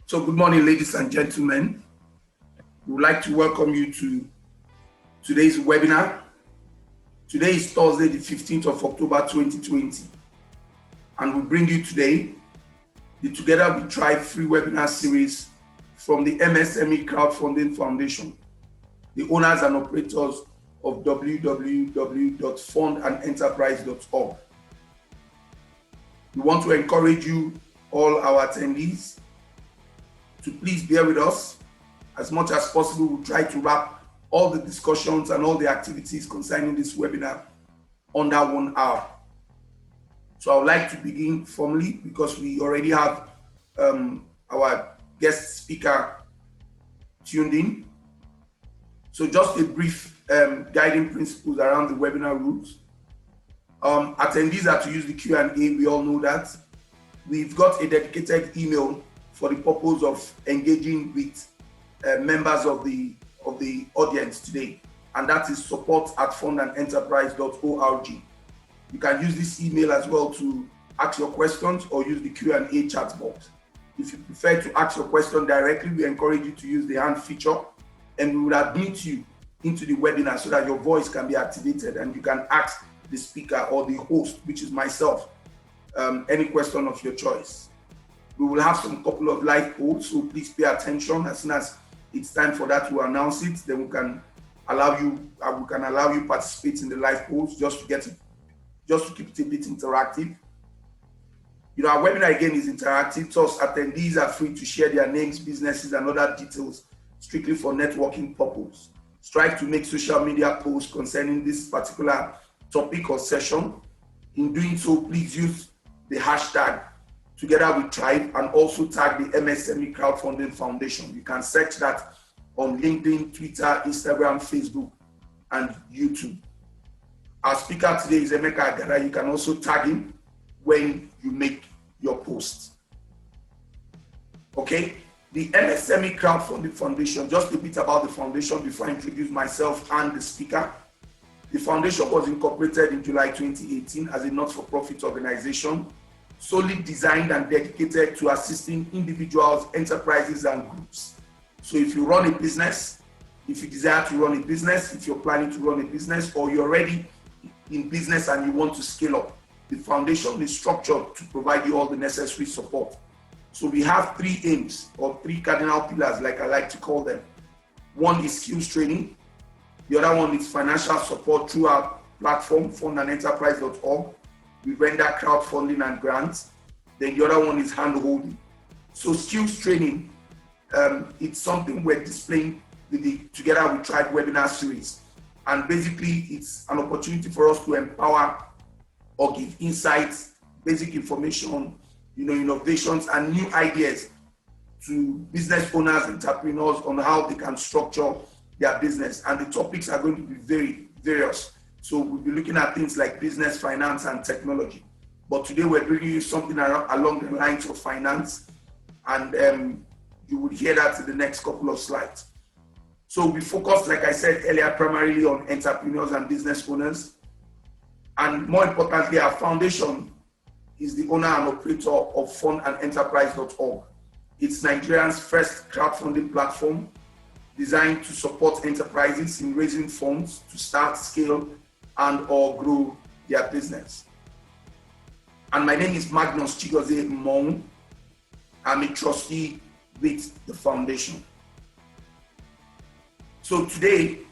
So good morning, ladies and gentlemen. We would like to welcome you to today's webinar. Today is Thursday, the 15th of October, 2020. And we bring you today the Together We Thrive free webinar series from the MSME Crowdfunding Foundation, the owners and operators of www.fundandenterprise.org. We want to encourage you, all our attendees, to please bear with us. As much as possible, we'll try to wrap all the discussions and all the activities concerning this webinar under 1 hour. So I would like to begin formally because we already have our guest speaker tuned in. So just a brief guiding principles around the webinar rules. Attendees are to use the Q&A, we all know that. We've got a dedicated email for the purpose of engaging with members of the audience today, and that is support@fundandenterprise.org. You can use this email as well to ask your questions or use the Q&A chat box. If you prefer to ask your question directly, we encourage you to use the hand feature, and we will admit you into the webinar so that your voice can be activated and you can ask the speaker or the host, which is myself, any question of your choice. We will have some couple of live polls, so please pay attention. As soon as it's time for that to announce it, then we can allow you participate in the live polls just to keep it a bit interactive. Our webinar again is interactive, so attendees are free to share their names, businesses, and other details strictly for networking purposes. Strive to make social media posts concerning this particular topic or session. In doing so, please use the hashtag Together We Thrive and also tag the MSME Crowdfunding Foundation. You can search that on LinkedIn, Twitter, Instagram, Facebook, and YouTube. Our speaker today is Emeka Agada. You can also tag him when you make your post. Okay, the MSME Crowdfunding Foundation, just a bit about the foundation before I introduce myself and the speaker. The foundation was incorporated in July 2018 as a not-for-profit organization, solely designed and dedicated to assisting individuals, enterprises, and groups. So if you run a business, if you desire to run a business, if you're planning to run a business, or you're already in business and you want to scale up, the foundation is structured to provide you all the necessary support. So we have three aims, or three cardinal pillars, like I like to call them. One is skills training. The other one is financial support through our platform, fundandenterprise.org. We render crowdfunding and grants. Then the other one is hand-holding. So skills training, it's something we're displaying with the Together We Thrive webinar series. And basically, it's an opportunity for us to empower or give insights, basic information, innovations and new ideas to business owners, entrepreneurs on how they can structure their business. And the topics are going to be very various. So we'll be looking at things like business, finance, and technology. But today we're bringing you something along the lines of finance, and you will hear that in the next couple of slides. So we focus, like I said earlier, primarily on entrepreneurs and business owners. And more importantly, our foundation is the owner and operator of fundandenterprise.org. It's Nigeria's first crowdfunding platform designed to support enterprises in raising funds to start, scale, and or grow their business. And my name is Magnus Chigozie Mmong. I'm a trustee with the foundation. So today,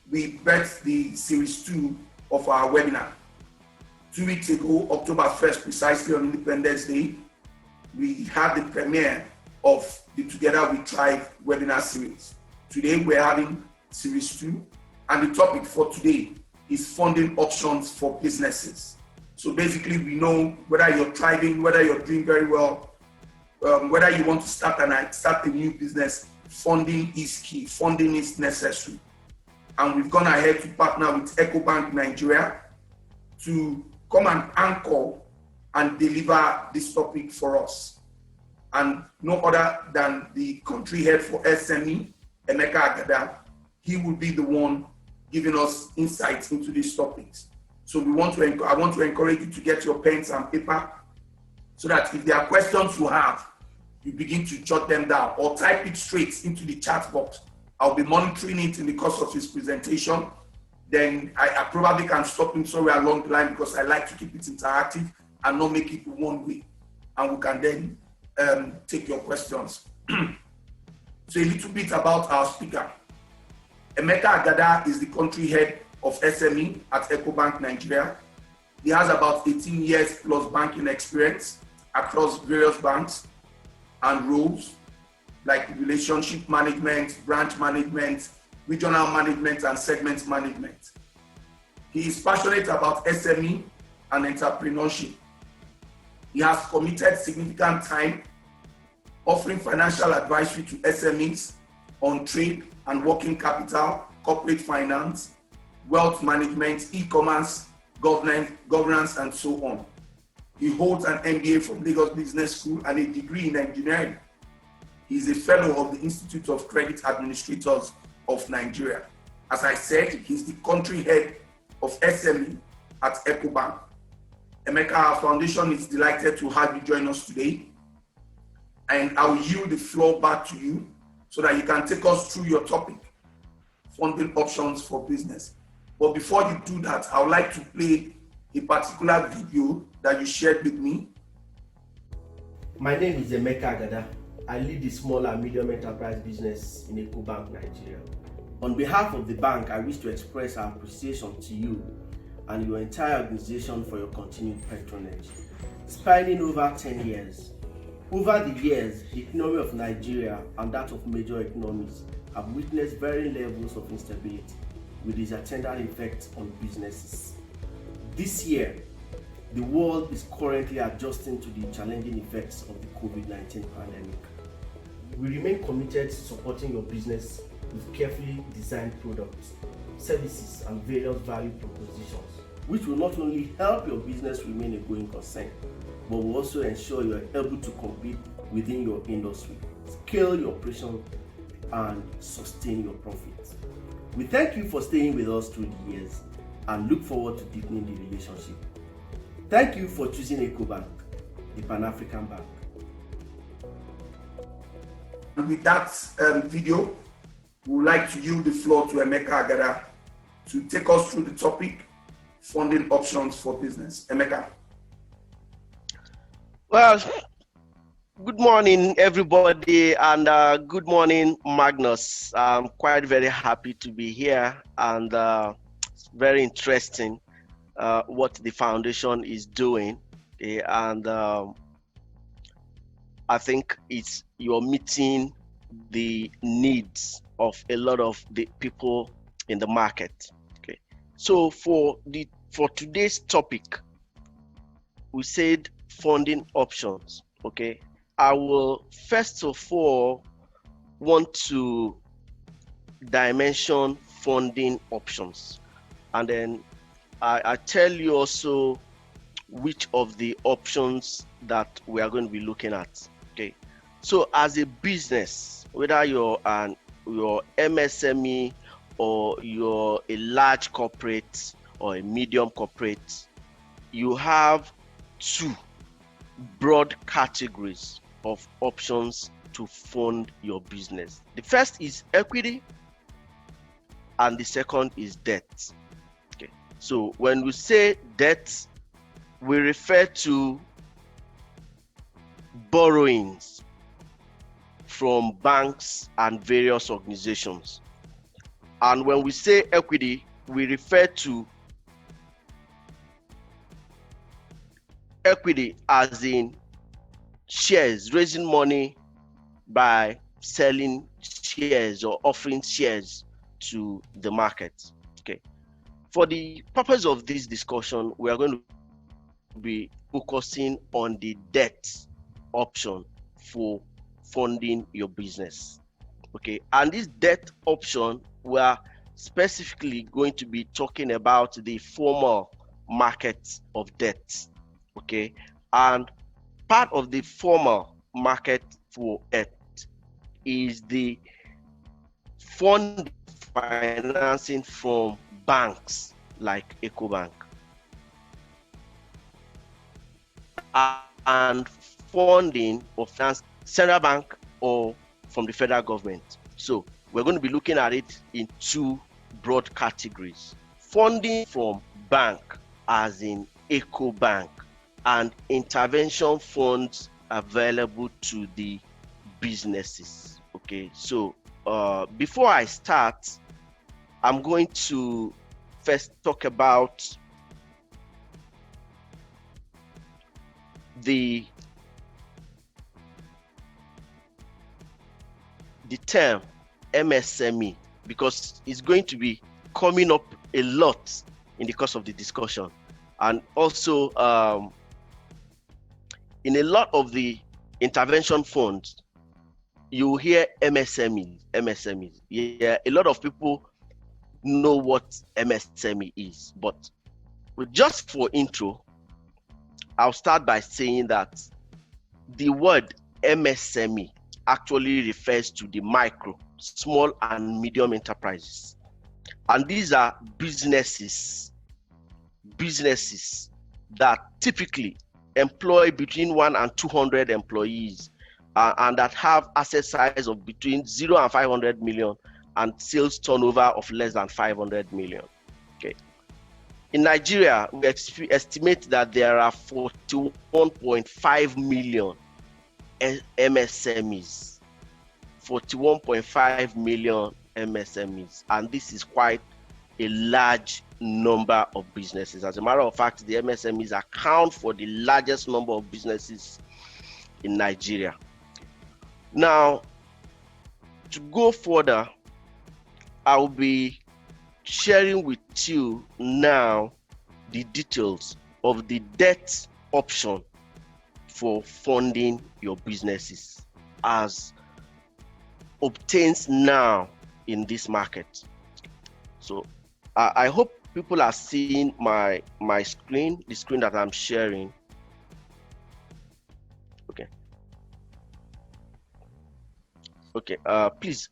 we birthed the series 2 of our webinar. 2 weeks ago, October 1st, precisely on Independence Day, we had the premiere of the Together We Thrive webinar series. Today, we're having series 2, and the topic for today is funding options for businesses. So basically, we know whether you're thriving, whether you're doing very well, whether you want to start a new business, funding is key, funding is necessary. And we've gone ahead to partner with EcoBank Nigeria to come and anchor and deliver this topic for us. And no other than the country head for SME, Emeka Agada. He will be the one giving us insights into these topics. So I want to encourage you to get your pens and paper so that if there are questions you have, you begin to jot them down or type it straight into the chat box. I'll be monitoring it in the course of his presentation. Then I probably can stop him somewhere along the line because I like to keep it interactive and not make it one way. And we can then take your questions. So a little bit about our speaker. Emeka Agada is the country head of SME at EcoBank Nigeria. He has about 18 years plus banking experience across various banks and roles like relationship management, branch management, regional management, and segment management. He is passionate about SME and entrepreneurship. He has committed significant time offering financial advisory to SMEs on trade and working capital, corporate finance, wealth management, e-commerce, governance, and so on. He holds an MBA from Lagos Business School and a degree in engineering. He is a fellow of the Institute of Credit Administrators of Nigeria. As I said, he's the country head of SME at EcoBank. Emeka, our foundation is delighted to have you join us today. And I will yield the floor back to you so that you can take us through your topic, funding options for business. But before you do that, I would like to play a particular video that you shared with me. My name is Emeka Agada. I lead the small and medium enterprise business in EcoBank Nigeria. On behalf of the bank, I wish to express our appreciation to you and your entire organization for your continued patronage. Spanning over 10 years. Over the years, the economy of Nigeria and that of major economies have witnessed varying levels of instability with its attendant effects on businesses. This year, the world is currently adjusting to the challenging effects of the COVID-19 pandemic. We remain committed to supporting your business with carefully designed products, services, and various value propositions, which will not only help your business remain a going concern, but will also ensure you are able to compete within your industry, scale your operation, and sustain your profits. We thank you for staying with us through the years and look forward to deepening the relationship. Thank you for choosing EcoBank, the Pan-African Bank. And with that video, we would like to yield the floor to Emeka Agada to take us through the topic, funding options for business. Emeka. Well, good morning, everybody, and good morning, Magnus. I'm quite very happy to be here, and it's very interesting what the foundation is doing, and I think you're meeting the needs of a lot of the people in the market. Okay, so for today's topic, we said funding options. Okay, I will first of all want to dimension funding options, and then I tell you also which of the options that we are going to be looking at. Okay, so as a business, whether you're MSME or you're a large corporate or a medium corporate, you have two broad categories of options to fund your business. The first is equity and the second is debt. Okay, so when we say debt, we refer to borrowings from banks and various organizations. And when we say equity, we refer to equity as in shares, raising money by selling shares or offering shares to the market. Okay. For the purpose of this discussion, we are going to be focusing on the debt option for funding your business. Okay, and this debt option, we are specifically going to be talking about the formal market of debt. Okay, and part of the formal market for debt is the fund financing from banks like EcoBank and funding or financing central bank or from the federal government. So we're going to be looking at it in two broad categories: funding from bank, as in EcoBank, and intervention funds available to the businesses. Okay, so before I start, I'm going to first talk about the term MSME, because it's going to be coming up a lot in the course of the discussion, and also in a lot of the intervention funds you hear MSMEs. Yeah, a lot of people know what MSME is, but just for intro, I'll start by saying that the word MSME actually refers to the micro, small and medium enterprises. And these are businesses that typically employ between 1 and 200 employees, and that have asset size of between 0 and 500 million and sales turnover of less than 500 million. Okay. In Nigeria, we estimate that there are 41.5 million MSMEs. 41.5 million MSMEs, and this is quite a large number of businesses. As a matter of fact, the MSMEs account for the largest number of businesses in Nigeria. Now, to go further, I'll be sharing with you now the details of the debt option for funding your businesses as obtains now in this market. So I hope people are seeing my screen, the screen that I'm sharing. Okay, please,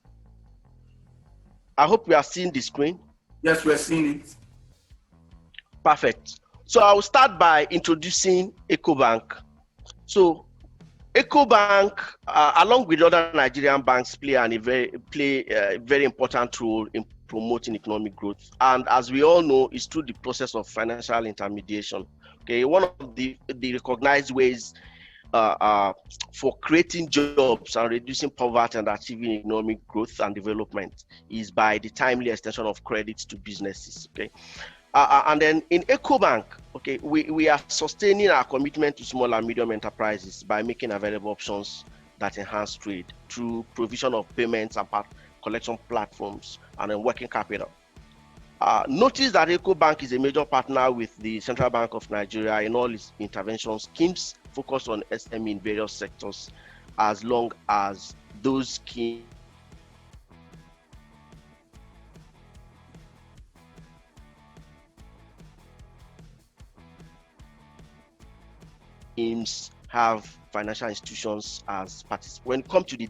I hope we are seeing the screen. Yes, we're seeing it. Perfect. So I will start by introducing EcoBank. So EcoBank, along with other Nigerian banks, play a very important role in promoting economic growth. And as we all know, it's through the process of financial intermediation. Okay, one of the recognized ways for creating jobs and reducing poverty and achieving economic growth and development is by the timely extension of credit to businesses. Okay, and then in EcoBank, okay, we are sustaining our commitment to small and medium enterprises by making available options that enhance trade through provision of payments and collection platforms and then working capital. Notice that EcoBank is a major partner with the Central Bank of Nigeria in all its intervention schemes focused on SME in various sectors, as long as those schemes have financial institutions as participants. When it comes to the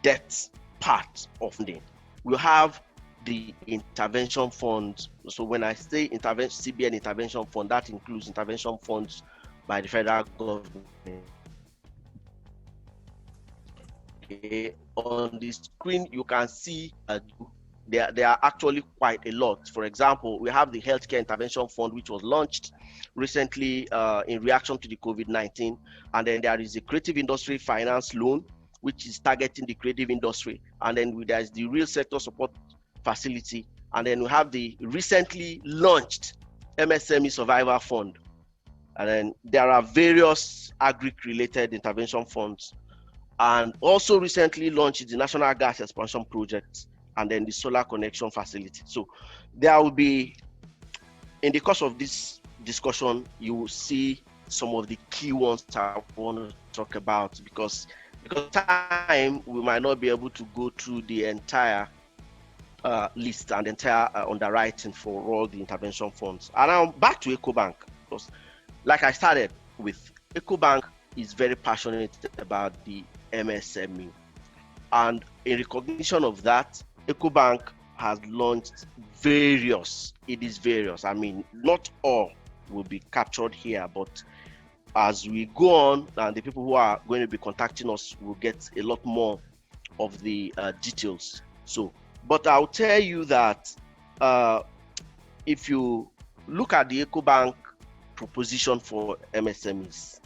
debt part of funding, we have the intervention fund. So when I say CBN intervention fund, that includes intervention funds by the federal government. Okay. On the screen, you can see there are actually quite a lot. For example, we have the Healthcare Intervention Fund, which was launched recently in reaction to the COVID-19. And then there is a Creative Industry Finance Loan, which is targeting the creative industry. And then there is the Real Sector Support Facility. And then we have the recently launched MSME Survivor Fund. And then there are various agri-related intervention funds. And also recently launched the National Gas Expansion Project and then the Solar Connection Facility. So there will be, in the course of this discussion, you will see some of the key ones I want to talk about, because time, we might not be able to go through the entire list and entire underwriting for all the intervention funds. And now back to EcoBank, because like I started with, EcoBank is very passionate about the MSME. And in recognition of that, EcoBank has launched various, I mean, not all will be captured here, but as we go on, and the people who are going to be contacting us will get a lot more of the details. So, but I'll tell you that if you look at the EcoBank proposition for MSMEs,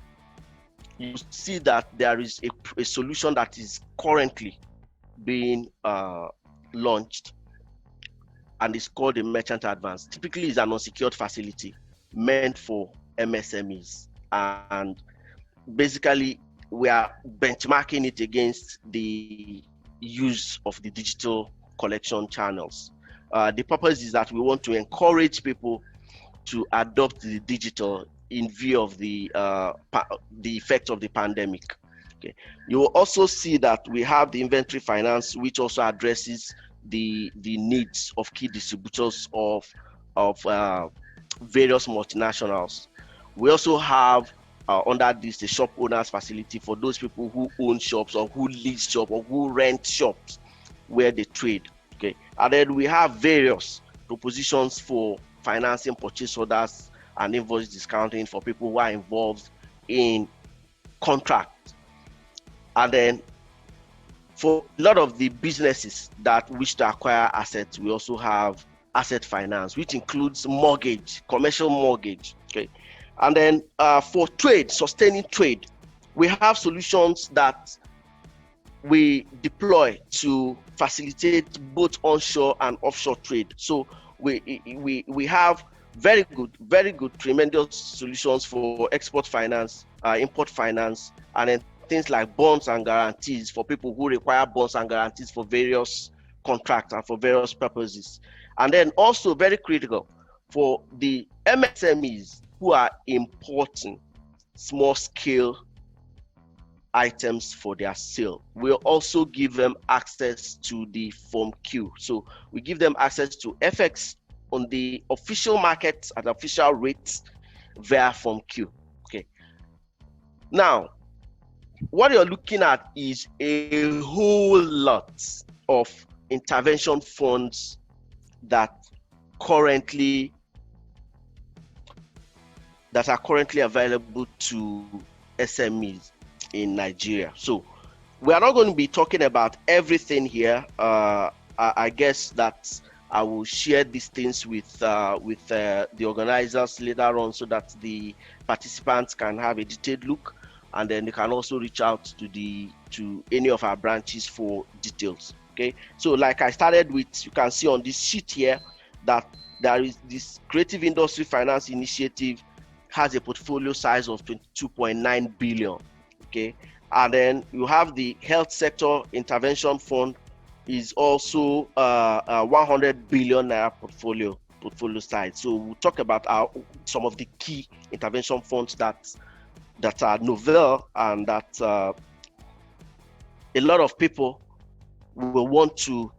you see that there is a solution that is currently being launched, and it's called a merchant advance. Typically, it's an unsecured facility meant for MSMEs, and basically we are benchmarking it against the use of the digital collection channels. The purpose is that we want to encourage people to adopt the digital in view of the effect of the pandemic. Okay. You will also see that we have the inventory finance, which also addresses the needs of key distributors of various multinationals. We also have under this the shop owners facility for those people who own shops or who lease shops or who rent shops where they trade. Okay, and then we have various propositions for financing purchase orders and invoice discounting for people who are involved in contract. And then for a lot of the businesses that wish to acquire assets, we also have asset finance, which includes mortgage, commercial mortgage. Okay, and then for trade, sustaining trade, we have solutions that we deploy to facilitate both onshore and offshore trade. So we have very good, tremendous solutions for export finance, import finance, and then things like bonds and guarantees for people who require bonds and guarantees for various contracts and for various purposes. And then also very critical for the MSMEs who are importing small scale items for their sale. We'll also give them access to the Form Q. So we give them access to FX on the official market at official rates via Form Q. Okay. Now, what you're looking at is a whole lot of intervention funds that are currently available to SMEs in Nigeria. So we are not going to be talking about everything here. I guess that I will share these things with the organizers later on, so that the participants can have a detailed look, and then they can also reach out to any of our branches for details. Okay, so like I started with, you can see on this sheet here that there is this Creative Industry Finance Initiative has a portfolio size of 22.9 billion. Okay, and then you have the Health Sector Intervention Fund is also 100 billion naira portfolio size. So we'll talk about some of the key intervention funds that are novel and that a lot of people will want to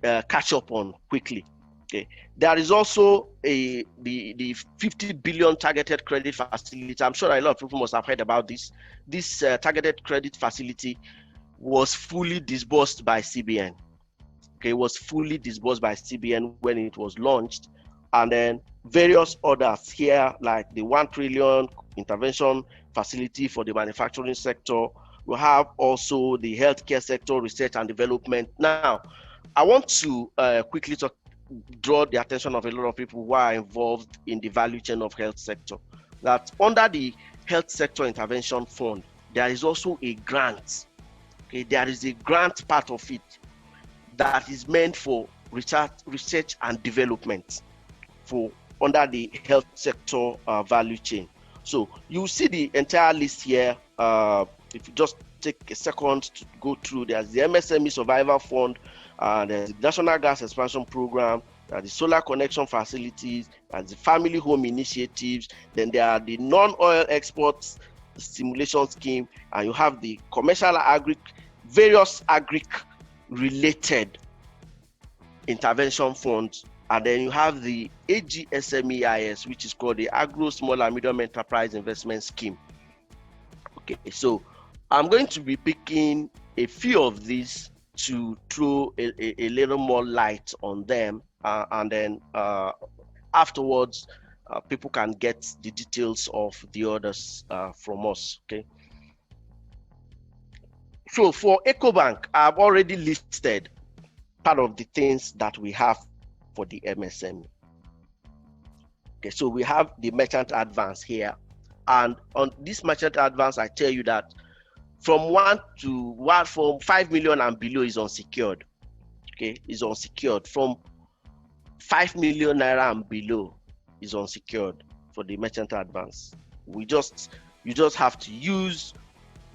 catch up on quickly. Okay, there is also the 50 billion targeted credit facility. I'm sure a lot of people must have heard about this. This targeted credit facility was fully disbursed by CBN. Okay, it was fully disbursed by CBN when it was launched, and then various others here, like the 1 trillion intervention facility for the manufacturing sector. We have also the healthcare sector research and development. Now, I want to quickly draw the attention of a lot of people who are involved in the value chain of health sector, that under the Health Sector Intervention Fund, there is also a grant. Okay, there is a grant part of it that is meant for research and development for under the health sector value chain. So you see the entire list here. If you just take a second to go through, there's the MSME Survival Fund, there's the National Gas Expansion Program, there's the Solar Connection Facilities, there's the Family Home Initiatives, then there are the Non-Oil Exports Stimulation Scheme, and you have the Commercial various agric-related intervention funds, and then you have the AGSMEIS, which is called the Agro Small and Medium Enterprise Investment Scheme. Okay, so I'm going to be picking a few of these to throw a little more light on them, and then afterwards people can get the details of the orders from us. Okay. So for EcoBank, I've already listed part of the things that we have for the MSME. Okay, so we have the merchant advance here, and on this merchant advance, I tell you that from 5 million and below is unsecured. Okay, is unsecured. From 5 million naira and below is unsecured for the merchant advance. You just have to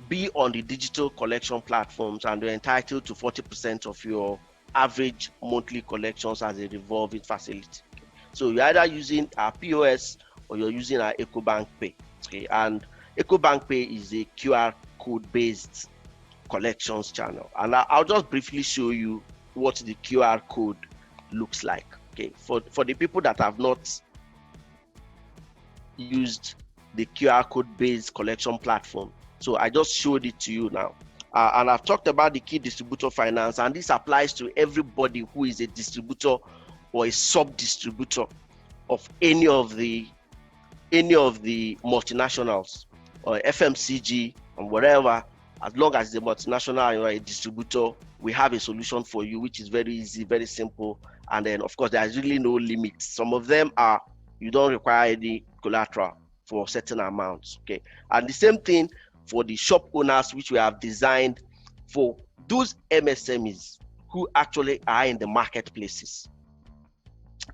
be on the digital collection platforms, and you're entitled to 40% of your average monthly collections as a revolving facility. So you're either using our POS or you're using our EcoBank Pay. Okay, and EcoBank Pay is a QR code based collections channel, and I'll just briefly show you what the QR code looks like. Okay, for the people that have not used the QR code based collection platform, so I just showed it to you now. And I've talked about the key distributor finance, and this applies to everybody who is a distributor or a sub-distributor of any of the multinationals or FMCG and whatever. As long as the multinational, you are a distributor, we have a solution for you, which is very easy, very simple. And then, of course, there's really no limits. Some of them are, you don't require any collateral for certain amounts. Okay, and the same thing for the shop owners, which we have designed for those MSMEs who actually are in the marketplaces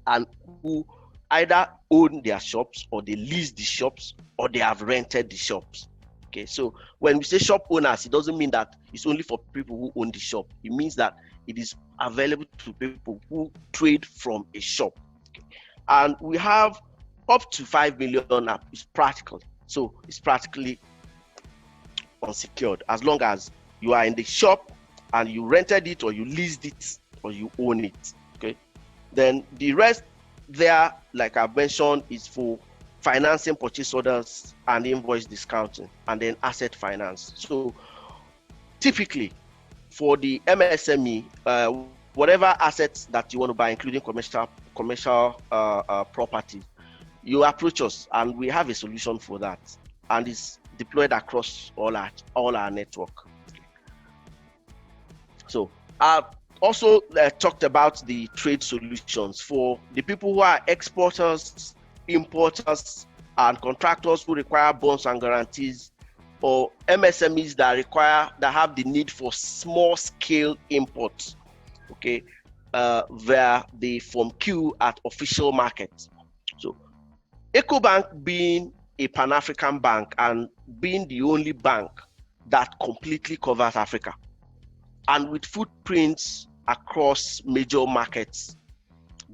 and who either own their shops or they lease the shops or they have rented the shops. Okay, so when we say shop owners, it doesn't mean that it's only for people who own the shop. It means that it is available to people who trade from a shop. Okay. And we have up to 5 million app. It's practical. So it's practically unsecured as long as you are in the shop and you rented it or you leased it or you own it. Okay, then the rest there, like I mentioned, is for financing purchase orders and invoice discounting, and then asset finance. So typically for the MSME, whatever assets that you want to buy, including commercial property, you approach us and we have a solution for that, and it's deployed across all our network. So I've also talked about the trade solutions for the people who are exporters, importers, and contractors who require bonds and guarantees, or MSMEs that have the need for small scale imports. Okay, via the Form Q at official markets. So EcoBank, being a Pan-African bank and being the only bank that completely covers Africa, and with footprints across major markets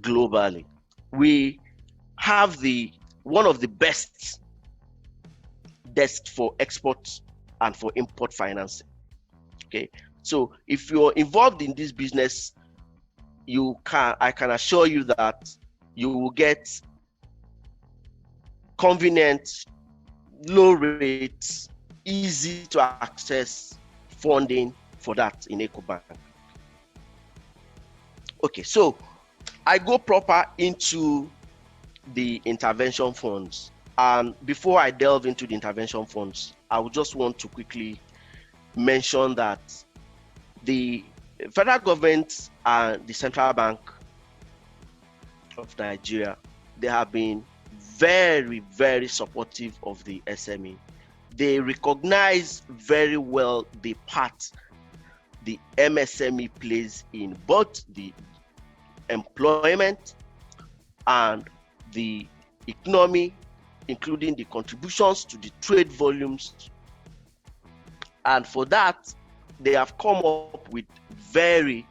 globally, we have one of the best desks for export and for import financing. Okay, so if you're involved in this business, I can assure you that you will get convenient, low rates, easy to access funding for that in EcoBank. Okay, so I go proper into the intervention funds, and before I delve into the intervention funds, I would just want to quickly mention that the federal government and the central bank of Nigeria, they have been very, very supportive of the SME. They recognize very well the part the MSME plays in both the employment and the economy, including the contributions to the trade volumes. And for that, they have come up with very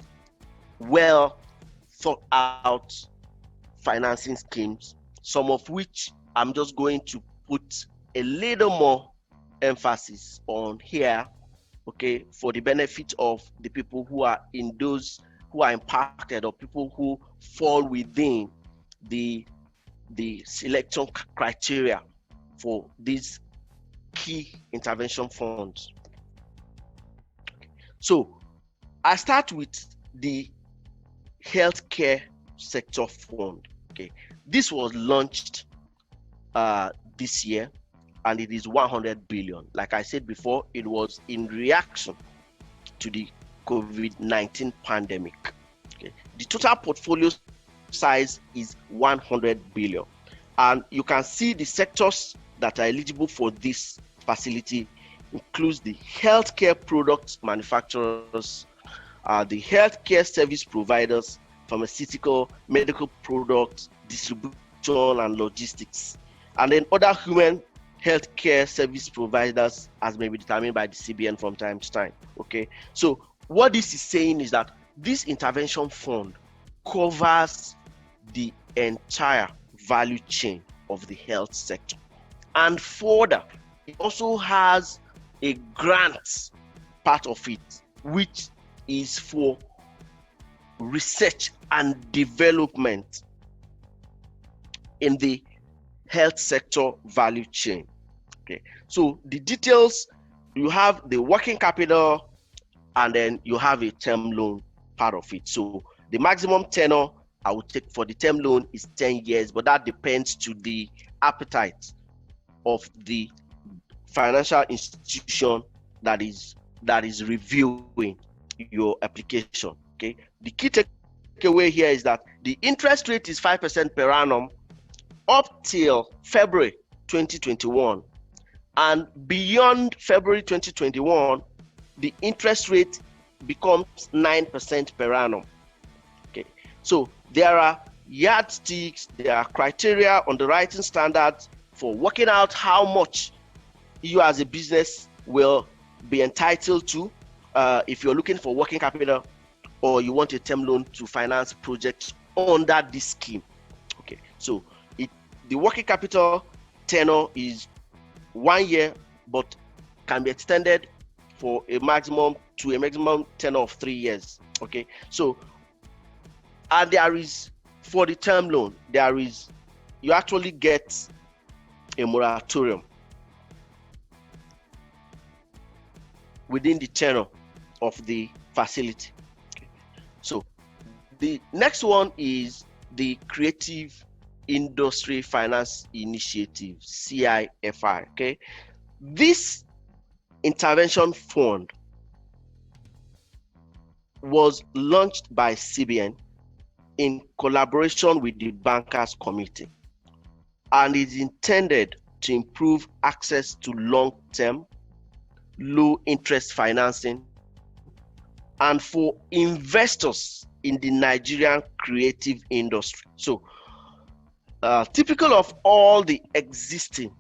well thought out financing schemes, some of which I'm just going to put a little more emphasis on here, okay, for the benefit of the people who are impacted, or people who fall within the selection criteria for these key intervention funds. So I start with the healthcare sector fund. Okay, this was launched this year, and it is 100 billion. Like I said before, it was in reaction to the COVID-19 pandemic. Okay. The total portfolio size is 100 billion. And you can see the sectors that are eligible for this facility includes the healthcare product manufacturers, the healthcare service providers, pharmaceutical, medical products, distribution and logistics, and then other human healthcare service providers as may be determined by the CBN from time to time. Okay, so what this is saying is that this intervention fund covers the entire value chain of the health sector, and further, it also has a grant part of it, which is for research and development in the health sector value chain. Okay, so the details, you have the working capital and then you have a term loan part of it. So the maximum tenor I would take for the term loan is 10 years, but that depends to the appetite of the financial institution that is reviewing your application. Okay, the key takeaway here is that the interest rate is 5% per annum up till February 2021, and beyond February 2021 the interest rate becomes 9% per annum. Okay, so there are yardsticks, there are criteria, underwriting standards for working out how much you as a business will be entitled to if you're looking for working capital or you want a term loan to finance projects under this scheme. Okay, so the working capital tenor is 1 year, but can be extended for a maximum tenor of 3 years. Okay, so and there is, for the term loan, you actually get a moratorium within the tenor of the facility. Okay. So the next one is the Creative Industry Finance Initiative, CIFI. Okay, this intervention fund was launched by CBN in collaboration with the Bankers Committee, and is intended to improve access to long-term, low-interest financing and for investors in the Nigerian creative industry. So typical of all the existing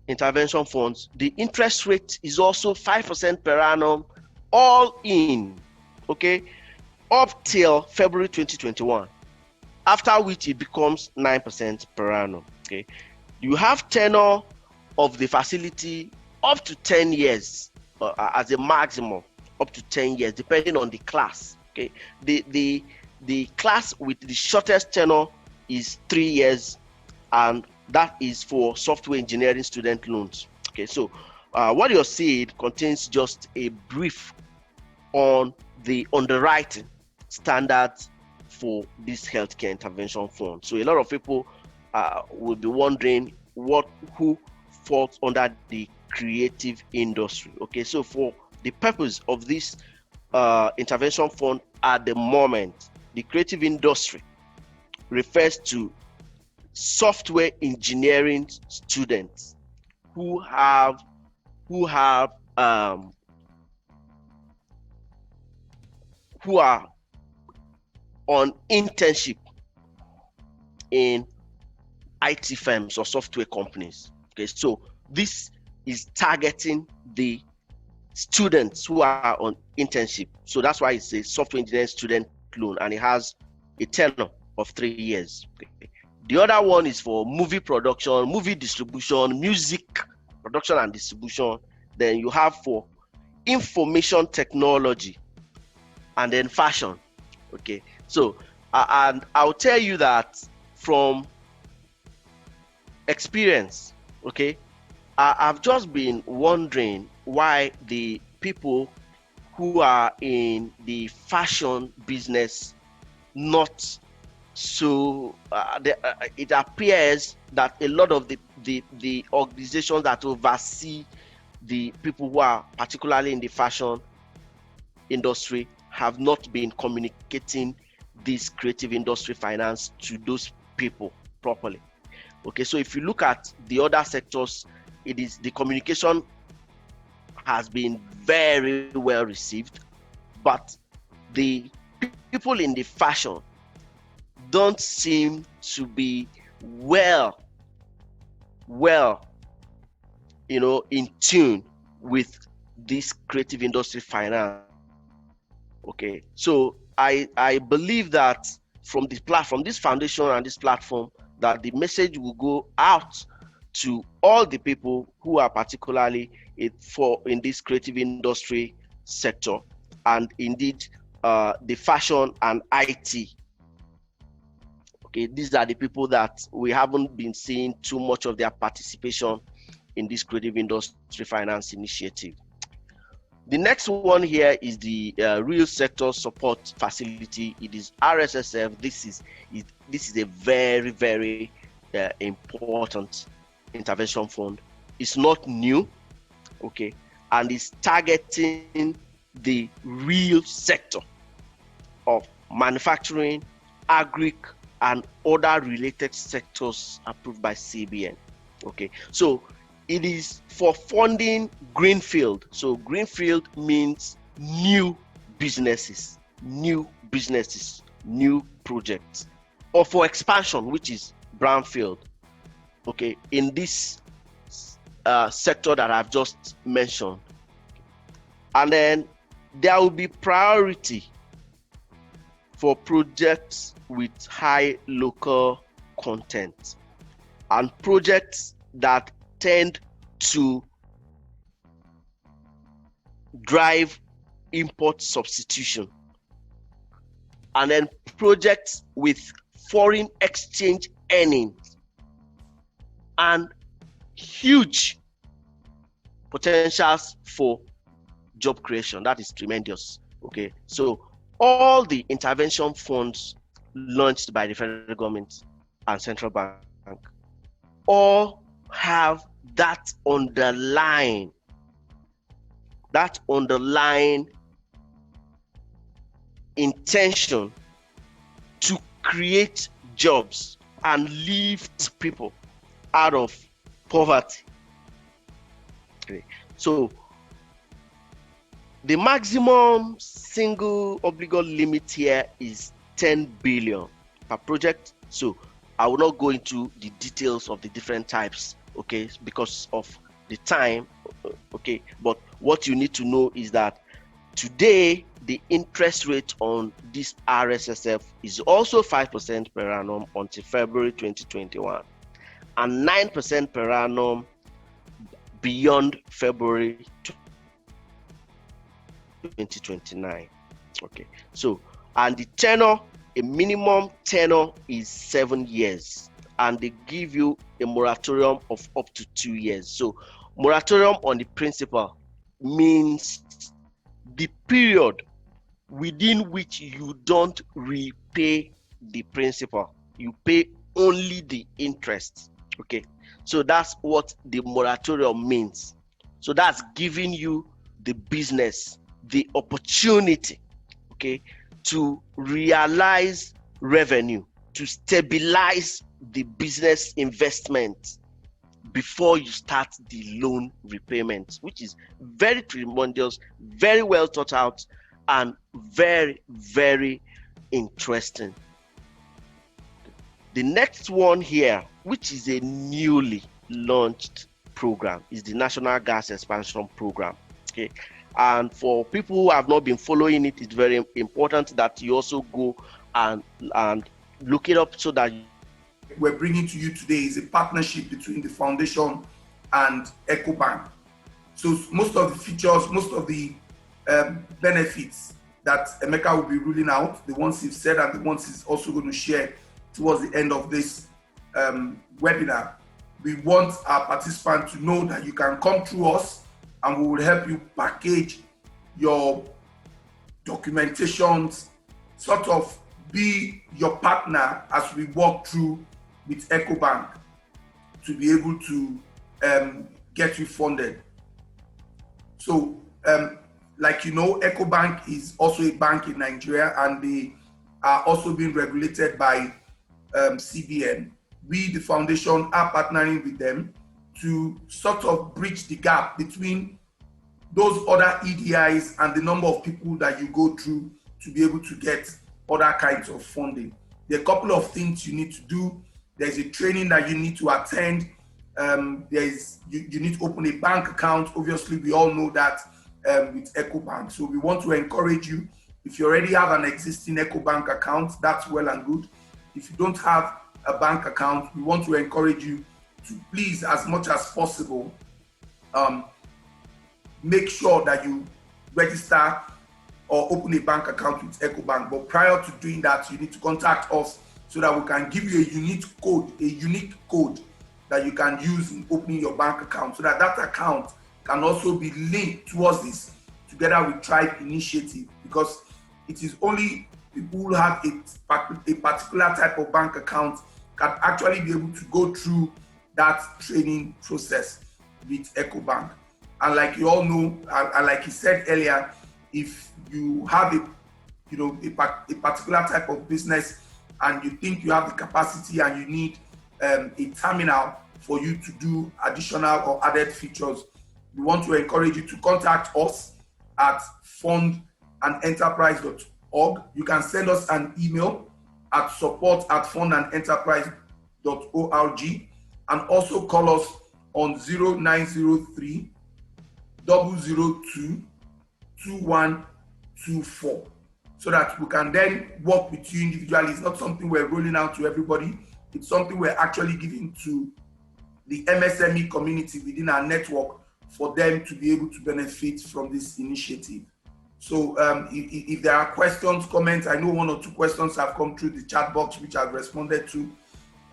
intervention funds, the interest rate is also 5% per annum, all in, okay, up till February 2021, after which it becomes 9% per annum. Okay, you have tenor of the facility up to 10 years as a maximum, up to 10 years, depending on the class. Okay, the class with the shortest tenor is 3 years, and that is for software engineering student loans. Okay, so what you're seeing contains just a brief on the underwriting standards for this healthcare intervention fund. So a lot of people will be wondering who falls under the creative industry. Okay, so for the purpose of this intervention fund at the moment, the creative industry refers to software engineering students who are on internship in IT firms or software companies. Okay, so this is targeting the students who are on internship. So that's why it's a software engineering student loan, and it has a tenure of 3 years. Okay. The other one is for movie production, movie distribution, music production and distribution. Then you have for information technology, and then fashion. Okay, so and I'll tell you that from experience, okay, I've just been wondering why the people who are in the fashion business not So it appears that a lot of the organizations that oversee the people who are particularly in the fashion industry have not been communicating this creative industry finance to those people properly. Okay, so if you look at the other sectors, it is the communication has been very well received, but the people in the fashion don't seem to be well in tune with this creative industry finance. Okay, so I believe that from this platform, this foundation and this platform, that the message will go out to all the people who are particularly in this creative industry sector, and indeed the fashion and IT. Okay, these are the people that we haven't been seeing too much of their participation in this creative industry finance initiative. The next one here is the real sector support facility. It is RSSF. This is a very, very important intervention fund. It's not new, okay, and it's targeting the real sector of manufacturing, agri, and other related sectors approved by CBN. Okay, so it is for funding greenfield. So greenfield means new businesses, new projects, or for expansion, which is brownfield. Okay, in this sector that I've just mentioned. And then there will be priority for projects with high local content and projects that tend to drive import substitution, and then projects with foreign exchange earnings and huge potentials for job creation. That is tremendous. Okay, so all the intervention funds launched by the federal government and central bank all have that underlying intention to create jobs and lift people out of poverty. Okay. So the maximum single obligor limit here is 10 billion per project. So I will not go into the details of the different types, okay, because of the time, okay. But what you need to know is that today the interest rate on this RSSF is also 5% per annum until February 2021 and 9% per annum beyond February 2029. Okay, so and the tenor, a minimum tenor is 7 years, and they give you a moratorium of up to 2 years. So moratorium on the principal means the period within which you don't repay the principal, you pay only the interest. Okay, so that's what the moratorium means. So that's giving you the business the opportunity, okay, to realize revenue, to stabilize the business investment before you start the loan repayment, which is very tremendous, very well thought out, and very, very interesting. The next one here, which is a newly launched program, is the National Gas Expansion Program. Okay, and for people who have not been following it, it's very important that you also go and look it up, so that we're bringing to you today is a partnership between the foundation and EcoBank. So most of the features, most of the benefits that Emeka will be ruling out, the ones he's said and the ones he's also going to share towards the end of this webinar, we want our participants to know that you can come through us and we will help you package your documentations, sort of be your partner as we walk through with EcoBank to be able to get you funded. So, like you know, EcoBank is also a bank in Nigeria, and they are also being regulated by CBN. We, the foundation, are partnering with them to sort of bridge the gap between those other EDIs and the number of people that you go through to be able to get other kinds of funding. There are a couple of things you need to do. There's a training that you need to attend. You need to open a bank account. Obviously, we all know that with EcoBank. So we want to encourage you. If you already have an existing EcoBank account, that's well and good. If you don't have a bank account, we want to encourage you to please, as much as possible, make sure that you register or open a bank account with EcoBank. But prior to doing that, you need to contact us so that we can give you a unique code that you can use in opening your bank account, so that that account can also be linked towards this together with Tribe Initiative, because it is only people who have a particular type of bank account can actually be able to go through that training process with EcoBank. And like you all know, and like he said earlier, if you have a particular type of business and you think you have the capacity and you need a terminal for you to do additional or added features, we want to encourage you to contact us at fundandenterprise.org. You can send us an email at support@fundandenterprise.org, and also call us on 0903 002 2124, so that we can then work with you individually. It's not something we're rolling out to everybody. It's something we're actually giving to the MSME community within our network for them to be able to benefit from this initiative. So if there are questions, comments, I know 1 or 2 questions have come through the chat box, which I've responded to.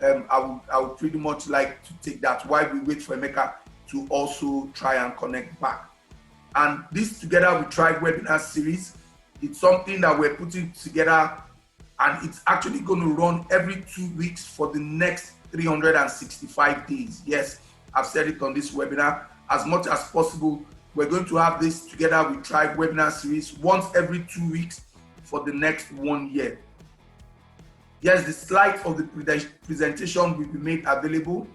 I would pretty much like to take that while we wait for Emeka to also try and connect back. And this, together with Tribe Webinar Series, it's something that we're putting together, and it's actually going to run every 2 weeks for the next 365 days. Yes, I've said it on this webinar. As much as possible, we're going to have this together with Tribe Webinar Series once every 2 weeks for the next 1 year. Yes, the slides of the presentation will be made available.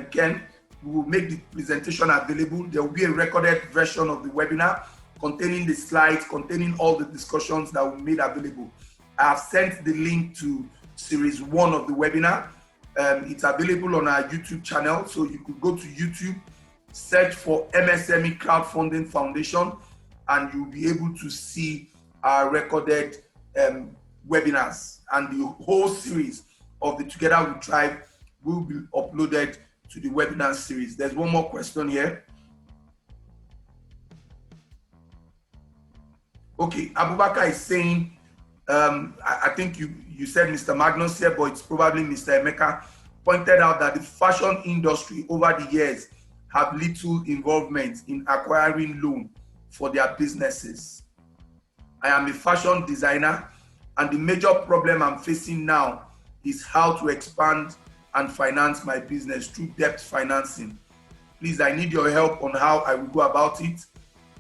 Ken, we will make the presentation available. There will be a recorded version of the webinar containing the slides, containing all the discussions that will be made available. I have sent the link to series 1 of the webinar. It's available on our YouTube channel, so you could go to YouTube, search for MSME Crowdfunding Foundation, and you'll be able to see our recorded webinars, and the whole series of the Together with Tribe will be uploaded to the webinar series. There's one more question here. Okay, Abubakar is saying, I think you said Mr. Magnus here, but it's probably Mr. Emeka, pointed out that the fashion industry over the years have little involvement in acquiring loan for their businesses. I am a fashion designer, and the major problem I'm facing now is how to expand and finance my business through debt financing. Please, I need your help on how I will go about it.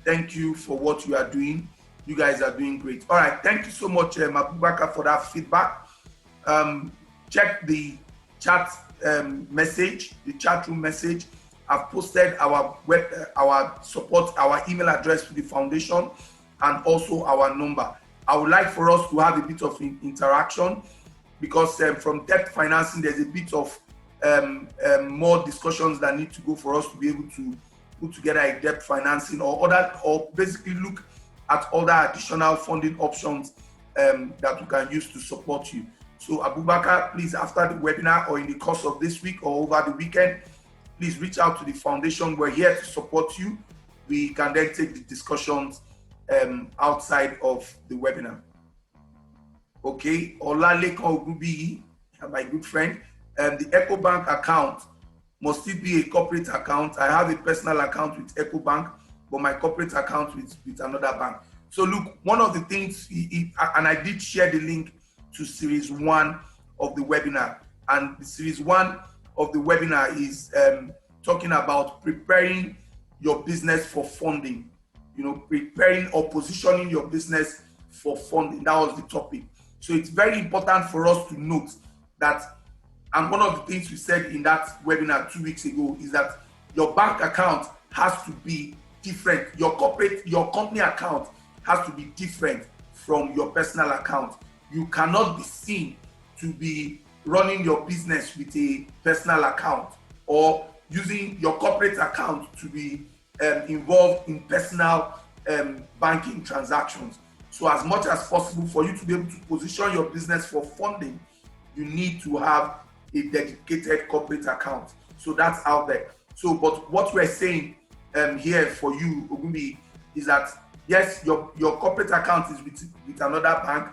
Thank you for what you are doing. You guys are doing great. All right, thank you so much, Abubakar, for that feedback. Check the chat message, the chat room message. I've posted our support, our email address to the foundation, and also our number. I would like for us to have a bit of interaction, because from debt financing, there's a bit of more discussions that need to go for us to be able to put together a debt financing or basically look at other additional funding options that we can use to support you. So Abubakar, please, after the webinar or in the course of this week or over the weekend, please reach out to the foundation. We're here to support you. We can then take the discussions outside of the webinar. Okay, Olalekan Ogubi, my good friend, the EcoBank account, must it be a corporate account? I have a personal account with EcoBank, but my corporate account with another bank. So look, one of the things, and I did share the link to series 1 of the webinar. And the series 1 of the webinar is talking about preparing your business for funding. Preparing or positioning your business for funding. That was the topic. So it's very important for us to note that, and one of the things we said in that webinar 2 weeks ago is that your bank account has to be different. Your company account has to be different from your personal account. You cannot be seen to be running your business with a personal account or using your corporate account to be involved in personal banking transactions. So as much as possible, for you to be able to position your business for funding, you need to have a dedicated corporate account. So that's out there. So, but what we're saying here for you, Ogumbi, is that yes, your corporate account is with another bank,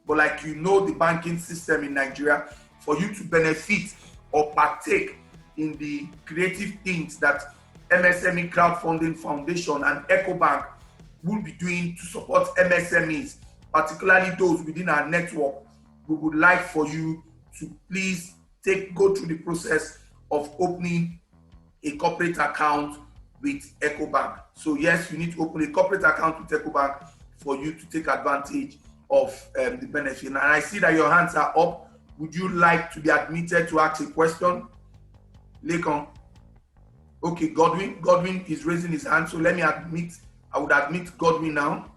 but like the banking system in Nigeria, for you to benefit or partake in the creative things that MSME Crowdfunding Foundation and EcoBank will be doing to support MSMEs, particularly those within our network, we would like for you to please go through the process of opening a corporate account with EcoBank. So yes, you need to open a corporate account with EcoBank for you to take advantage of the benefit. And I see that your hands are up. Would you like to be admitted to ask a question? Lekon. Okay, Godwin is raising his hand. So let me I would admit Godwin now.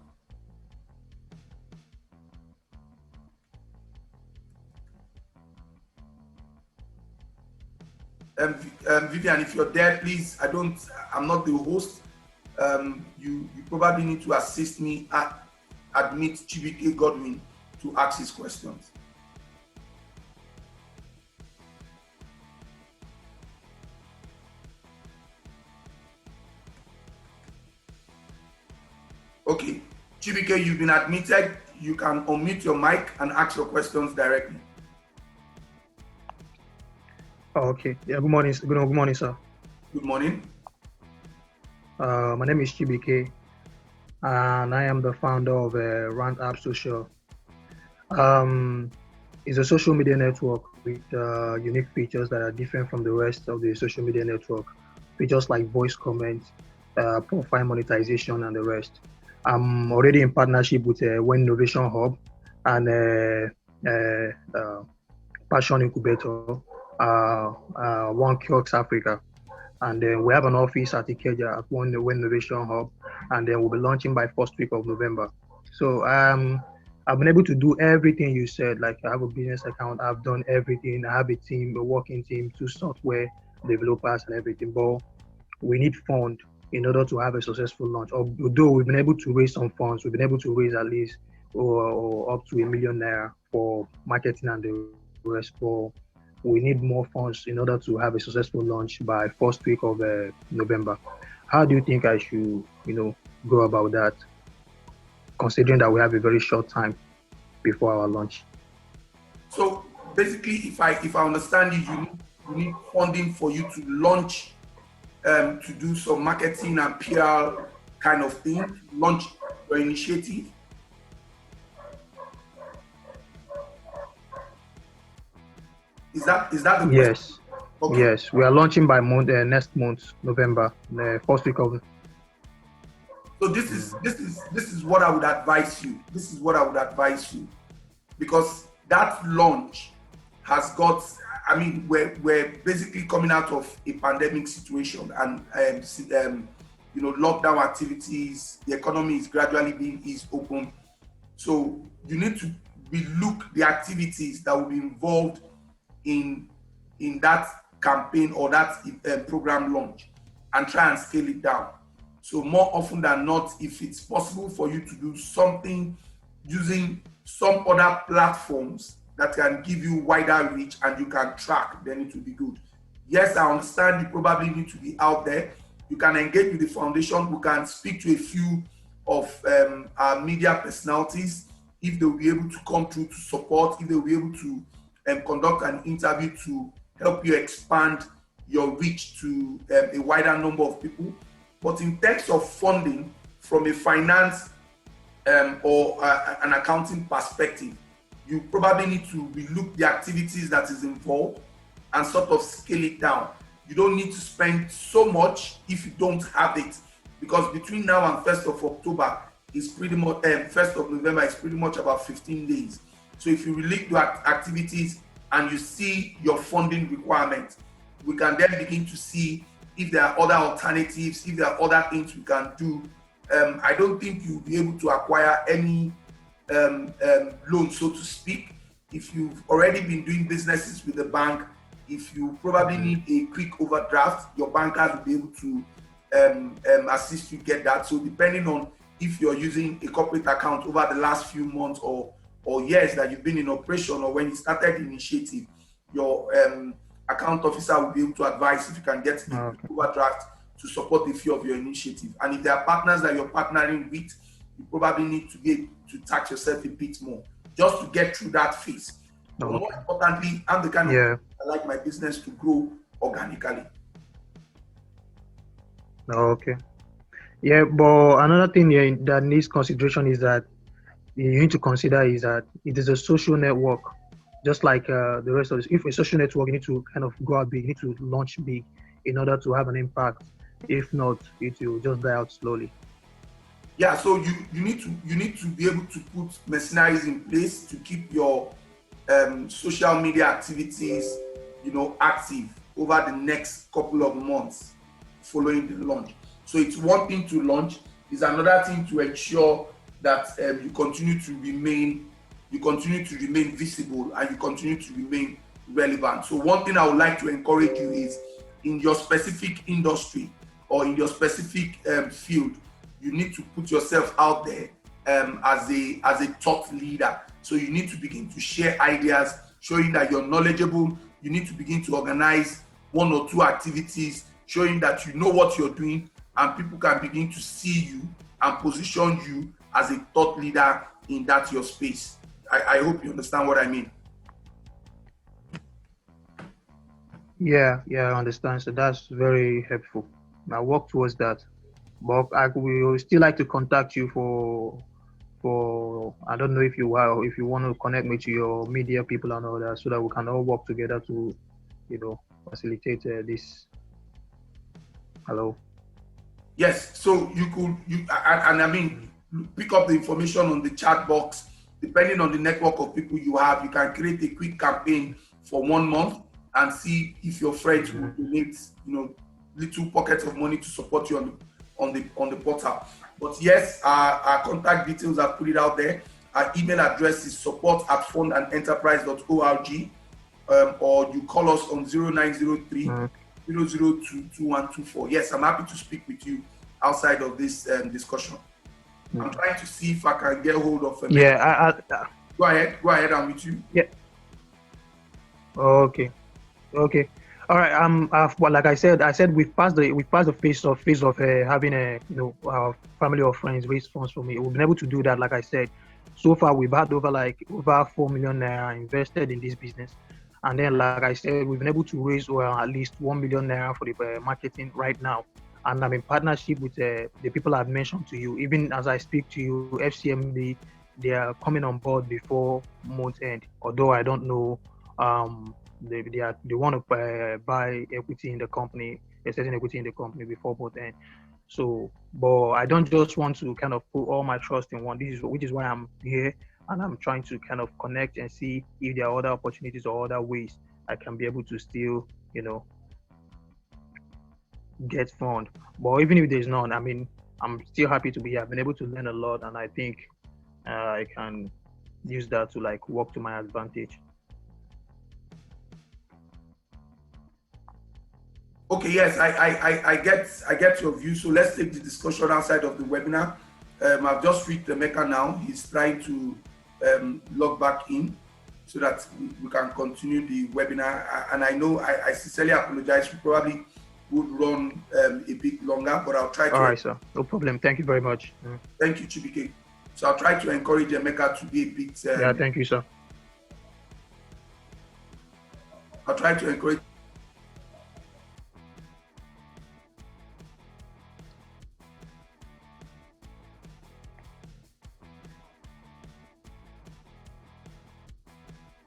Vivian, if you're there, please, I'm not the host. You probably need to assist me admit Chibike Godwin to ask his questions. Okay, Chibike, you've been admitted. You can unmute your mic and ask your questions directly. Oh, okay. Yeah. Good morning. Good morning, sir. Good morning. My name is Chibike, and I am the founder of Rant App Social. It's a social media network with unique features that are different from the rest of the social media network. Features like voice comments, profile monetization, and the rest. I'm already in partnership with One Innovation Hub and Passion Incubator, One Kiosk Africa. And then we have an office at Ikeja at One Innovation Hub, and then we'll be launching by first week of November. So I've been able to do everything you said. Like I have a business account, I've done everything. I have a team, a working team, 2 software developers and everything. But we need funds in order to have a successful launch. Although we've been able to raise some funds, we've been able to raise at least or up to $1 million for marketing and the rest. But we need more funds in order to have a successful launch by first week of November. How do you think I should, go about that, considering that we have a very short time before our launch? So basically, if I understand you need funding for you to launch, to do some marketing and PR kind of thing, launch your initiative. Is that the question? Yes. Okay. Yes, we are launching by next month, November, the first week of. So this is what I would advise you. This is what I would advise you, because that launch has got. I mean, we're basically coming out of a pandemic situation, and lockdown activities. The economy is gradually being eased open. So you need to relook the activities that will be involved in that campaign or that program launch, and try and scale it down. So more often than not, if it's possible for you to do something using some other platforms that can give you wider reach and you can track, then it will be good. Yes, I understand you probably need to be out there. You can engage with the foundation. We can speak to a few of our media personalities if they'll be able to come through to support, if they'll be able to conduct an interview to help you expand your reach to a wider number of people. But in terms of funding, from a finance or an accounting perspective, you probably need to relook the activities that is involved and sort of scale it down. You don't need to spend so much if you don't have it, because between now and 1st of October is pretty much 1st of November is pretty much about 15 days. So if you relate to activities and you see your funding requirements, we can then begin to see if there are other alternatives, if there are other things we can do. I don't think you'll be able to acquire any loan, so to speak, if you've already been doing businesses with the bank. If you probably need a quick overdraft, your bankers will be able to assist you get that. So depending on if you're using a corporate account over the last few months or years that you've been in operation, or when you started the initiative, your account officer will be able to advise if you can get a quick overdraft to support the fee of your initiative. And if there are partners that you're partnering with, you probably need to get to tax yourself a bit more just to get through that phase. But more importantly, I'm the kind of person I like my business to grow organically. Okay. Yeah, but another thing here that needs consideration is that you need to consider is that it is a social network, just like the rest of this. If a social network, you need to kind of go out big, you need to launch big in order to have an impact. If not, it will just die out slowly. Yeah, so you need to be able to put mercenaries in place to keep your social media activities, active over the next couple of months following the launch. So it's one thing to launch, it's another thing to ensure that you continue to remain visible and you continue to remain relevant. So one thing I would like to encourage you is, in your specific industry or in your specific field, you need to put yourself out there as a thought leader. So you need to begin to share ideas, showing that you're knowledgeable. You need to begin to organize 1 or 2 activities, showing that you know what you're doing, and people can begin to see you and position you as a thought leader in that your space. I hope you understand what I mean. Yeah, I understand. So that's very helpful. I work towards that. But I will still like to contact you for I don't know if you want to connect me to your media people and all that, so that we can all work together to facilitate this. Hello. Yes, so pick up the information on the chat box. Depending on the network of people you have, you can create a quick campaign for 1 month and see if your friends will donate, little pockets of money to support you on the portal. But yes, our contact details are put it out there. Our email address is support@fondandenterprise.org, or you call us on 0903 002 2124. Yes, I'm happy to speak with you outside of this discussion. I'm trying to see if I can get hold of Emeka. Yeah, Go ahead, I'm with you. Yeah. Okay. All right. Like I said we've passed the phase of having our family or friends raise funds for me. We've been able to do that. Like I said, so far we've had over 4 million naira invested in this business, and then like I said, we've been able to raise at least 1 million naira for the marketing right now. And I'm in partnership with the people I've mentioned to you. Even as I speak to you, FCMB, they are coming on board before month end. Although I don't know, they want to buy equity in the company, a certain equity in the company before month end. So, but I don't just want to kind of put all my trust in one. Which is why I'm here, and I'm trying to kind of connect and see if there are other opportunities or other ways I can be able to still, get fund. But even if there's none, I'm still happy to be here. I've been able to learn a lot, and I think I can use that to work to my advantage. Okay, yes, I get your view. So let's take the discussion outside of the webinar. I've just reached Emeka now. He's trying to log back in so that we can continue the webinar. And I know I sincerely apologize. We probably would run a bit longer, but I'll try to. All right, sir. No problem. Thank you very much. Thank you, Chibike. So I'll try to encourage Emeka to be a bit. Yeah, thank you, sir. I'll try to encourage.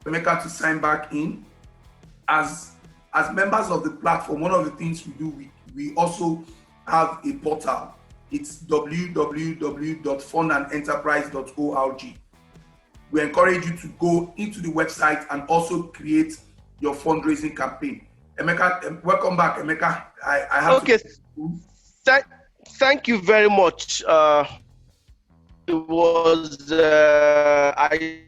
Emeka to sign back in. As members of the platform, one of the things we do, we also have a portal. It's www.fundandenterprise.org. We encourage you to go into the website and also create your fundraising campaign. Emeka, welcome back, Emeka. I have okay. Thank you very much. It was I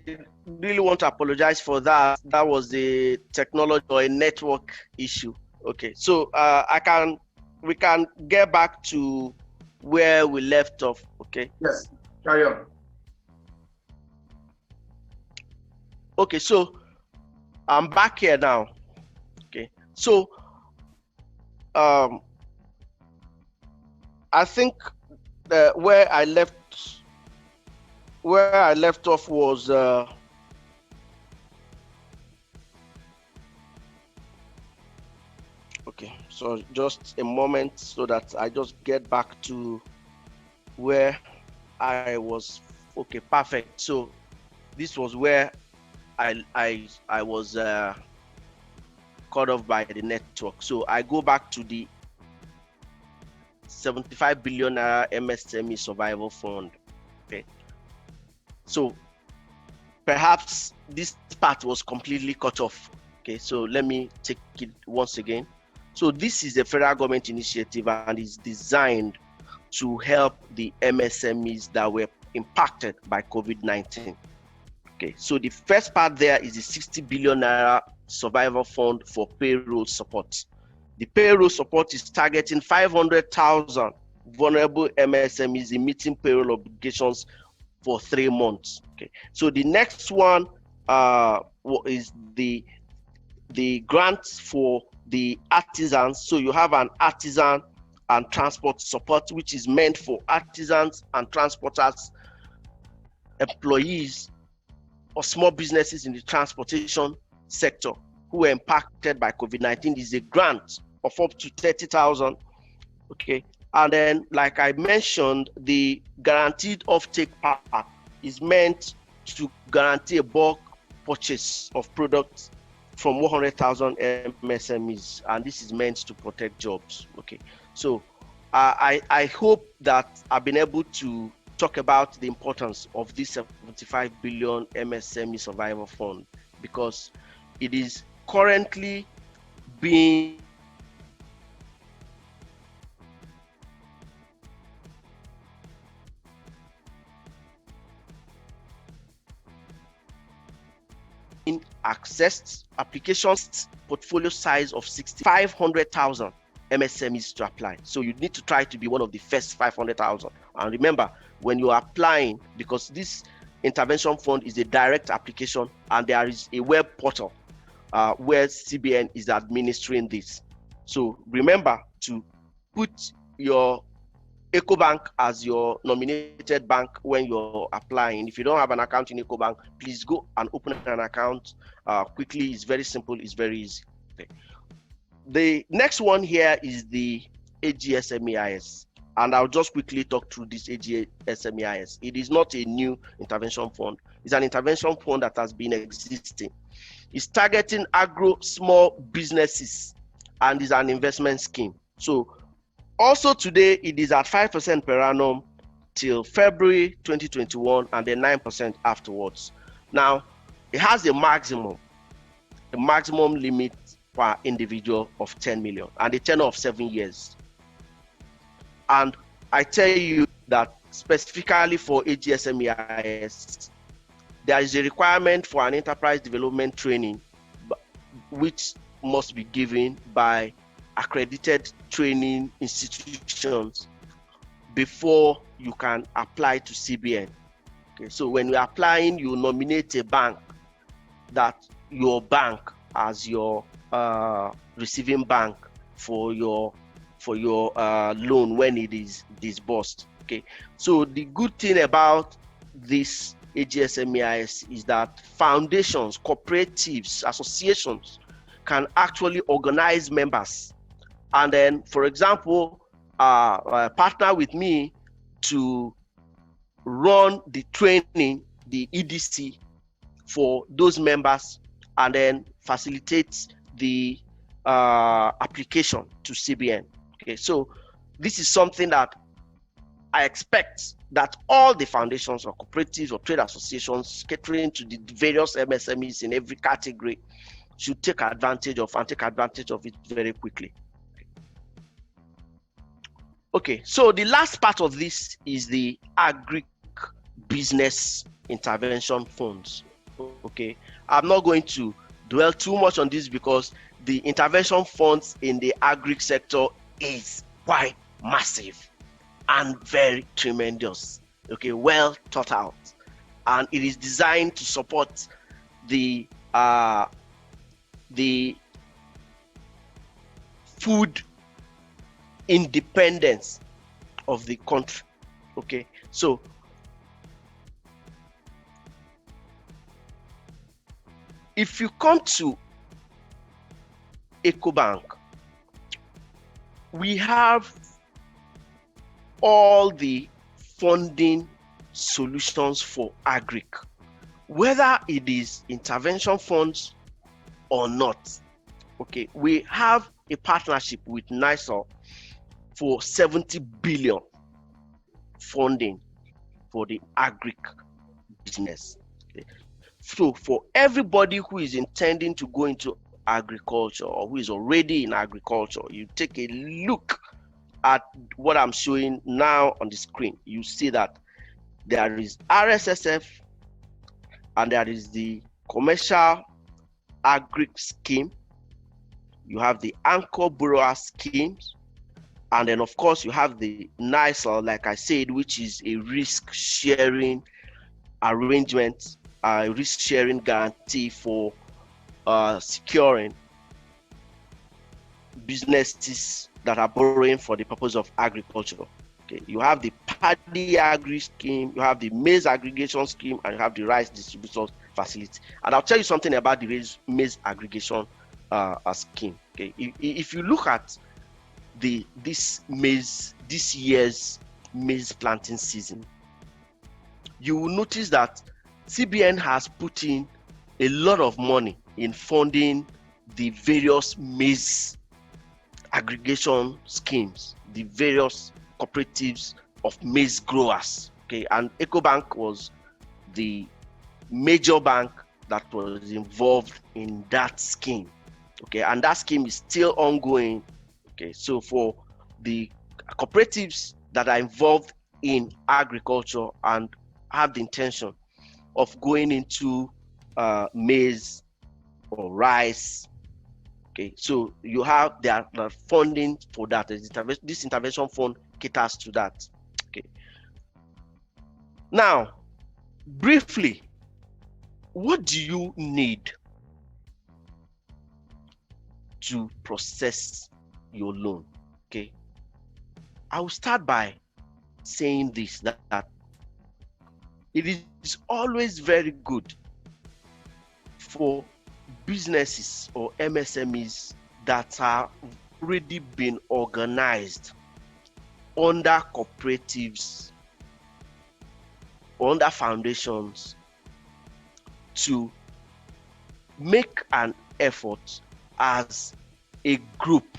really want to apologize for that. That was a technology or a network issue. Okay, so we can get back to where we left off. Okay. Yes, carry on. Okay, so I'm back here now. Okay, so I think where I left off was okay. So just a moment so that I just get back to where I was. Okay, perfect. So this was where I was cut off by the network. So I go back to the 75 billion MSME survival fund. Okay. So perhaps this part was completely cut off. Okay, so let me take it once again. So this is a federal government initiative and is designed to help the MSMEs that were impacted by COVID-19. Okay, so the first part there is the 60 billion naira survival fund for payroll support. The payroll support is targeting 500,000 vulnerable MSMEs in meeting payroll obligations for 3 months. Okay, so the next one is the grants for the artisans. So you have an artisan and transport support, which is meant for artisans and transporters, employees, or small businesses in the transportation sector who were impacted by COVID-19. Is a grant of up to 30,000. Okay, and then like I mentioned, the guaranteed offtake part is meant to guarantee a bulk purchase of products from 100,000 MSMEs, and this is meant to protect jobs. Okay, so I hope that I've been able to talk about the importance of this 75 billion MSME survival fund, because it is currently being accessed. Applications portfolio size of 500,000 MSMEs to apply. So you need to try to be one of the first 500,000. And remember, when you are applying, because this intervention fund is a direct application and there is a web portal where CBN is administering this. So remember to put your EcoBank as your nominated bank when you're applying. If you don't have an account in EcoBank, please go and open an account quickly. It's very simple, it's very easy. Okay. The next one here is the AGSMEIS, and I'll just quickly talk through this AGSMEIS. It is not a new intervention fund. It's an intervention fund that has been existing. It's targeting agro small businesses and is an investment scheme. So also today, it is at 5% per annum till February 2021 and then 9% afterwards. Now, it has a maximum limit per individual of 10 million and a tenure of 7 years. And I tell you that specifically for AGSMEIS, there is a requirement for an enterprise development training, which must be given by accredited training institutions before you can apply to CBN. Okay, so when you're applying, you nominate a bank that your bank as your receiving bank for your loan when it is disbursed. Okay, so the good thing about this AGSMEIS is that foundations, cooperatives, associations can actually organize members and then, for example, partner with me to run the training, the EDC, for those members and then facilitate the application to CBN. Okay, so this is something that I expect that all the foundations or cooperatives or trade associations catering to the various MSMEs in every category should take advantage of, and take advantage of it very quickly. Okay, so the last part of this is the agri business intervention funds. Okay, I'm not going to dwell too much on this because the intervention funds in the agri sector is quite massive and very tremendous. Okay, well thought out, and it is designed to support the food independence of the country. Okay, so if you come to EcoBank, we have all the funding solutions for agric, whether it is intervention funds or not. Okay, we have a partnership with NISA for 70 billion funding for the agric business. Okay. So for everybody who is intending to go into agriculture or who is already in agriculture, you take a look at what I'm showing now on the screen. You see that there is RSSF and there is the commercial agric scheme. You have the anchor borrower schemes, and then of course you have the NISA, like I said, which is a risk sharing arrangement, a risk sharing guarantee for securing businesses that are borrowing for the purpose of agriculture. Okay, you have the paddy agri scheme, you have the maize aggregation scheme, and you have the rice distribution facility. And I'll tell you something about the maize aggregation scheme. Okay, if you look at this year's maize planting season, you will notice that CBN has put in a lot of money in funding the various maize aggregation schemes, the various cooperatives of maize growers. Okay, and EcoBank was the major bank that was involved in that scheme. Okay, and that scheme is still ongoing. Okay, so for the cooperatives that are involved in agriculture and have the intention of going into maize or rice, okay, so you have the funding for that. This intervention fund caters to that. Okay, now briefly, what do you need to process your loan? Okay, I will start by saying this, that it is always very good for businesses or MSMEs that have already been organized under cooperatives, under foundations, to make an effort as a group,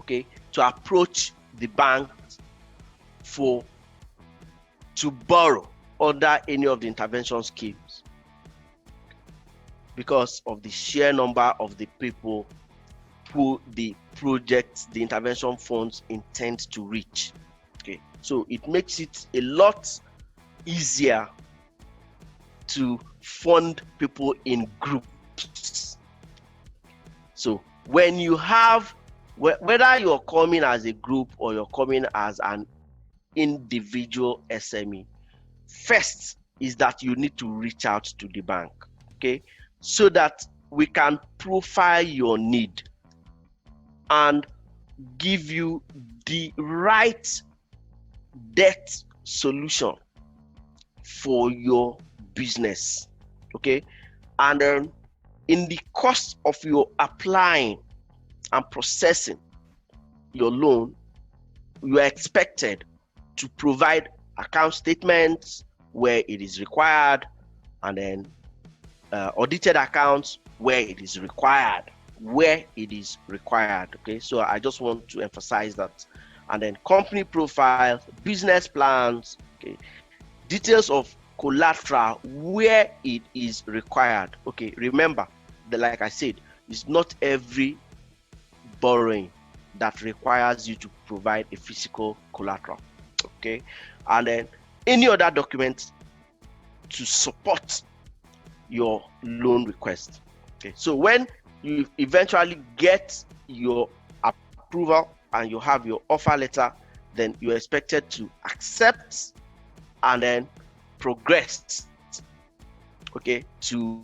okay, to approach the bank to borrow under any of the intervention schemes, because of the sheer number of the people who the projects, the intervention funds intend to reach. Okay, so it makes it a lot easier to fund people in groups. So when you have, whether you're coming as a group or you're coming as an individual SME, first is that you need to reach out to the bank, okay, so that we can profile your need and give you the right debt solution for your business. Okay, and then in the cost of your applying and processing your loan, you are expected to provide account statements where it is required, and then audited accounts where it is required. Okay, so I just want to emphasize that. And then company profile, business plans, okay, details of collateral where it is required. Okay, remember that, like I said, it's not every borrowing that requires you to provide a physical collateral. Okay, and then any other documents to support your loan request. Okay, so when you eventually get your approval and you have your offer letter, then you're expected to accept and then progress, okay, to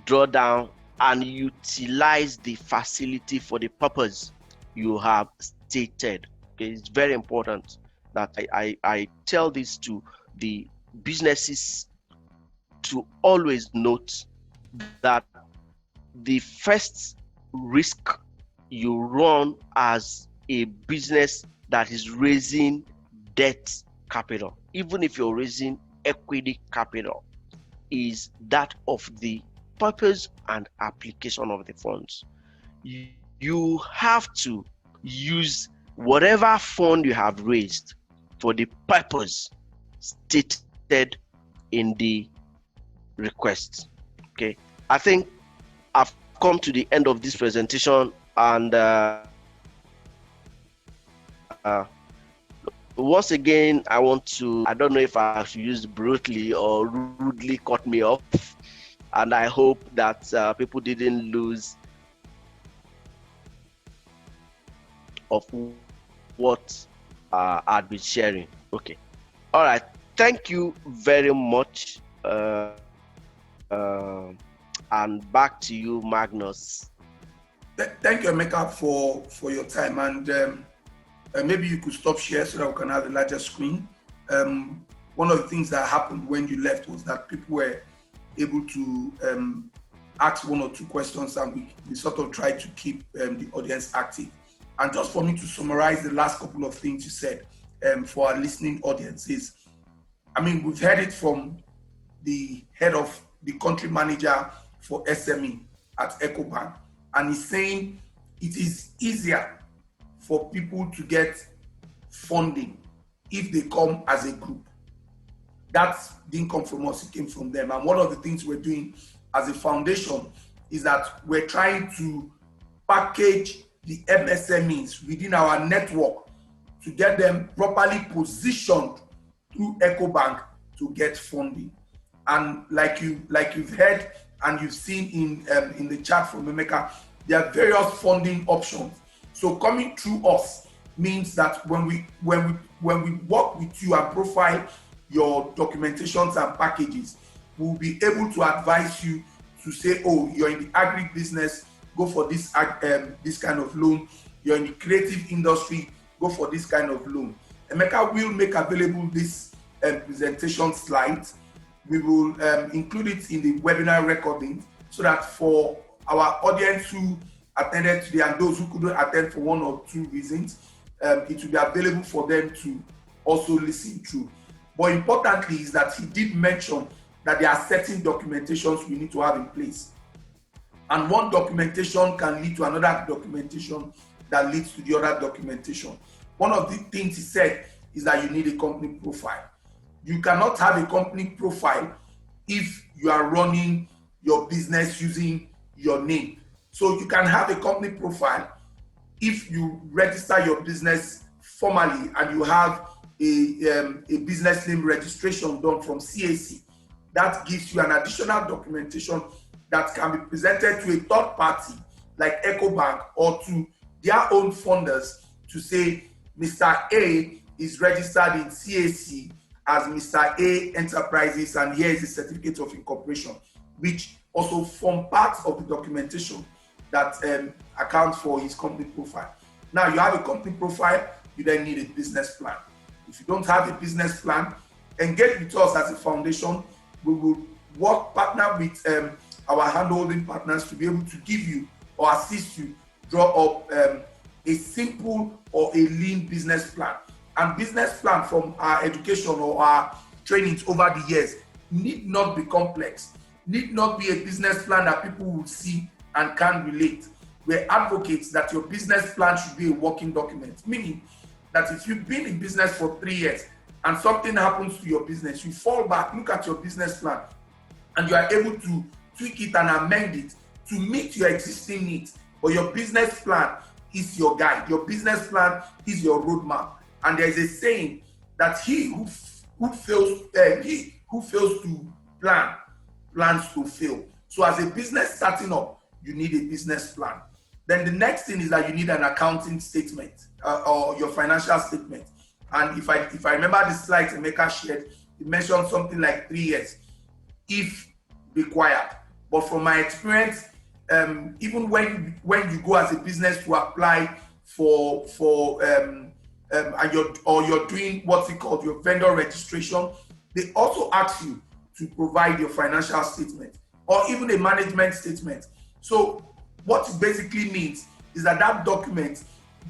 draw down and utilize the facility for the purpose you have stated. Okay, it's very important that I tell this to the businesses to always note that the first risk you run as a business that is raising debt capital, even if you're raising equity capital, is that of the purpose and application of the funds. You have to use whatever fund you have raised for the purpose stated in the request. Okay, I think I've come to the end of this presentation, and once again, I don't know if I should use brutally or rudely cut me off, and I hope that people didn't lose of what I've been sharing. Okay, all right, thank you very much, and back to you, Magnus. Thank you, Emeka, for your time, and maybe you could stop share so that we can have a larger screen. One of the things that happened when you left was that people were able to ask one or two questions, and we sort of tried to keep the audience active. And just for me to summarize the last couple of things you said for our listening audiences, I mean, we've heard it from the head of the country manager for SME at EcoBank, and he's saying it is easier for people to get funding if they come as a group. That didn't come from us, it came from them. And one of the things we're doing as a foundation is that we're trying to package the MSMEs within our network to get them properly positioned through EcoBank to get funding. And like you've heard and you've seen in the chat from Emeka, there are various funding options. So coming through us means that when we work with you and profile your documentations and packages, we'll be able to advise you to say, oh, you're in the agri business, go for this kind of loan. You're in the creative industry, go for this kind of loan. Emeka will make available this presentation slides. We will include it in the webinar recording so that for our audience who attended today and those who couldn't attend for one or two reasons, it will be available for them to also listen to. But importantly is that he did mention that there are certain documentations we need to have in place. And one documentation can lead to another documentation that leads to the other documentation. One of the things he said is that you need a company profile. You cannot have a company profile if you are running your business using your name. So you can have a company profile if you register your business formally and you have a business name registration done from CAC. That gives you an additional documentation that can be presented to a third party like EcoBank or to their own funders to say Mr. A is registered in CAC as Mr. A Enterprises, and here is a certificate of incorporation, which also form part of the documentation that accounts for his company profile. Now you have a company profile, you then need a business plan. If you don't have a business plan, engage with us as a foundation. We will partner with our handholding partners to be able to give you or assist you draw up a simple or a lean business plan. And business plan from our education or our trainings over the years need not be complex. need not be a business plan that people will see and can relate. We're advocates that your business plan should be a working document, meaning that if you've been in business for 3 years and something happens to your business, you fall back, look at your business plan, and you are able to tweak it and amend it to meet your existing needs. But your business plan is your guide. Your business plan is your roadmap. And there is a saying that he who fails to plan plans to fail. So as a business starting up, you need a business plan. Then the next thing is that you need an accounting statement or your financial statement. And if I remember the slides Emeka shared, it mentioned something like 3 years, if required. But from my experience, even when you go as a business to apply for and you're doing what's it called, your vendor registration, they also ask you to provide your financial statement or even a management statement. So what it basically means is that document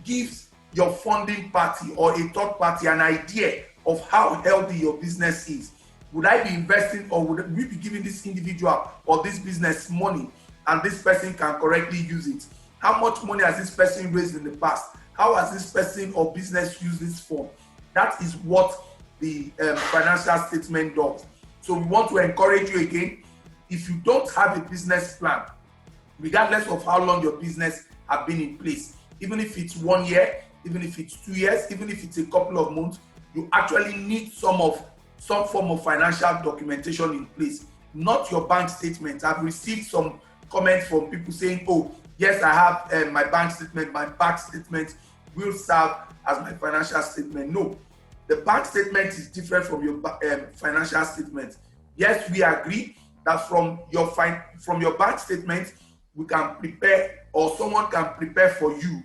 gives your funding party or a third party an idea of how healthy your business is. Would I be investing, or would we be giving this individual or this business money and this person can correctly use it? How much money has this person raised in the past? How has this person or business used this for? That is what the financial statement does. So we want to encourage you again, if you don't have a business plan, regardless of how long your business has been in place, even if it's 1 year, even if it's 2 years, even if it's a couple of months, you actually need some form of financial documentation in place, not your bank statement. I've received some comments from people saying, oh, yes, I have my bank statement will serve as my financial statement. No, the bank statement is different from your financial statement. Yes, we agree that from your bank statement, we can prepare, or someone can prepare for you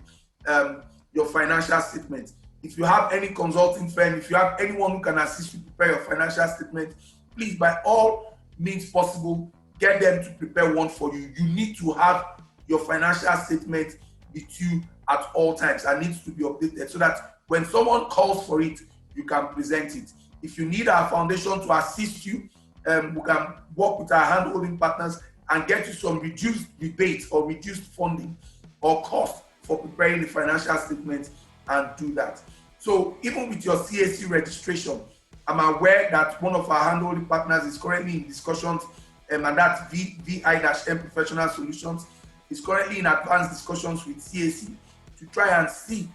your financial statement. If you have any consulting firm, if you have anyone who can assist you prepare your financial statement, please, by all means possible, get them to prepare one for you. You need to have your financial statement with you at all times and needs to be updated so that when someone calls for it, you can present it. If you need our foundation to assist you, we can work with our hand-holding partners and get you some reduced rebates or reduced funding or cost for preparing the financial statement and do that. So even with your CAC registration, I'm aware that one of our hand-holding partners is currently in discussions, and that's VI-M Professional Solutions, is currently in advanced discussions with CAC to try and see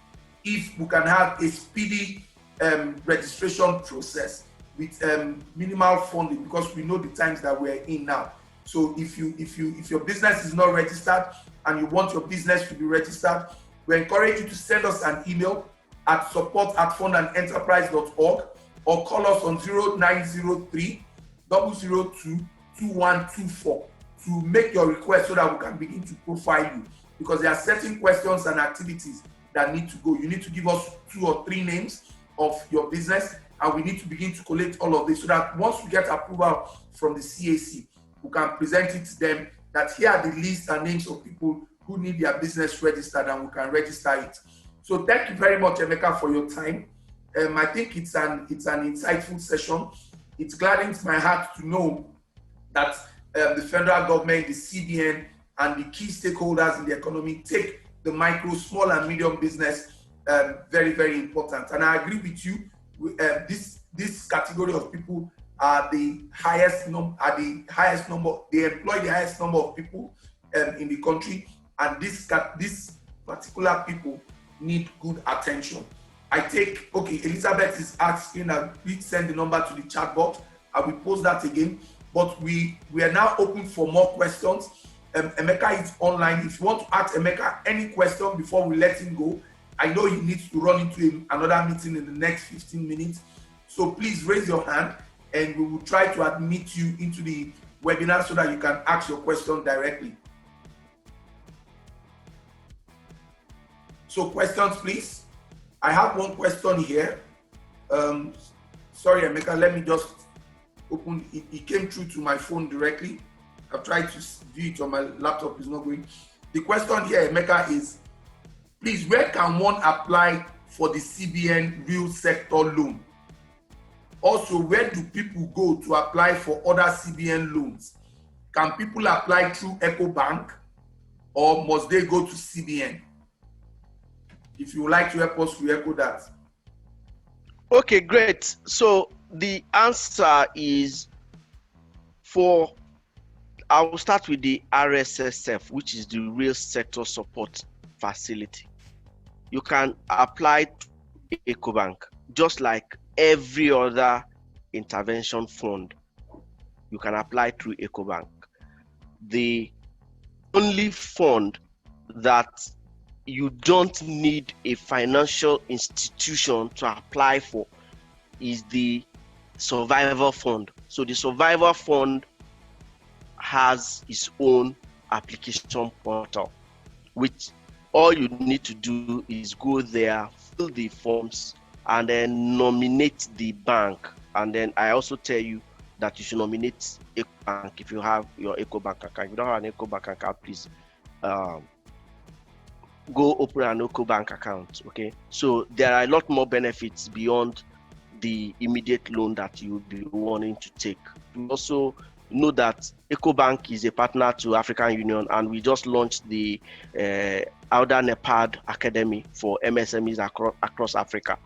if we can have a speedy registration process with minimal funding, because we know the times that we're in now. So if your business is not registered and you want your business to be registered, we encourage you to send us an email at support@fundandenterprise.org or call us on 0903 002 2124 to make your request so that we can begin to profile you, because there are certain questions and activities that need to go. You need to give us 2 or 3 names of your business, and we need to begin to collect all of this so that once we get approval from the CAC, we can present it to them that here are the lists and names of people who need their business registered, and we can register it. So thank you very much, Emeka, for your time. I think it's an insightful session. It gladdens my heart to know that the federal government, the CBN, and the key stakeholders in the economy take the micro, small, and medium business very, very important. And I agree with you. This category of people are the highest number. They employ the highest number of people in the country, and this particular people need good attention. Elizabeth is asking that please send the number to the chat box. I will post that again. But we are now open for more questions. Emeka is online. If you want to ask Emeka any question before we let him go, I know he needs to run into another meeting in the next 15 minutes. So please raise your hand and we will try to admit you into the webinar so that you can ask your question directly. So questions, please. I have one question here. Sorry, Emeka, let me just open it. It came through to my phone directly. I've tried to view it on my laptop, it's not going. The question here, Emeka, is please, where can one apply for the CBN real sector loan? Also, where do people go to apply for other CBN loans? Can people apply through EcoBank or must they go to CBN? If you would like to help us to echo that. Okay, great. So the answer is I will start with the RSSF, which is the Real Sector Support Facility. You can apply to EcoBank just like every other intervention fund. You can apply through EcoBank. The only fund that you don't need a financial institution to apply for is the Survivor Fund. So the Survivor Fund has its own application portal, which all you need to do is go there, fill the forms, and then nominate the bank. And then I also tell you that you should nominate EcoBank if you have your EcoBank account. If you don't have an EcoBank account, please go open an EcoBank account. Okay, so there are a lot more benefits beyond the immediate loan that you would be wanting to take. You also know that EcoBank is a partner to African Union, and we just launched the Agada NEPAD Academy for MSMEs across Africa.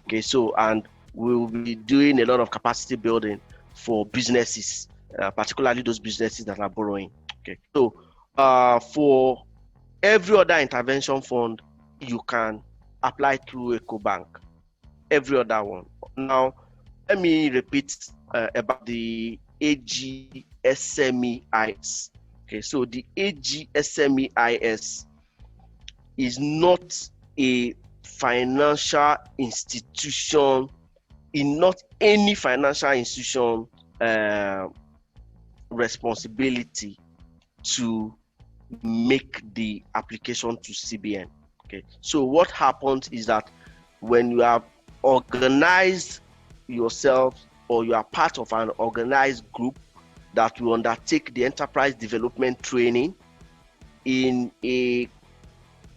Okay, so and we'll be doing a lot of capacity building for businesses, particularly those businesses that are borrowing. Okay, so for every other intervention fund, you can apply through EcoBank. Every other one. Now, let me repeat about the AGSMEIS. Okay, so the AGSMEIS is not a financial institution, not any financial institution responsibility to make the application to CBN. Okay, so what happens is that when you have organized yourself or you are part of an organized group that will undertake the enterprise development training in a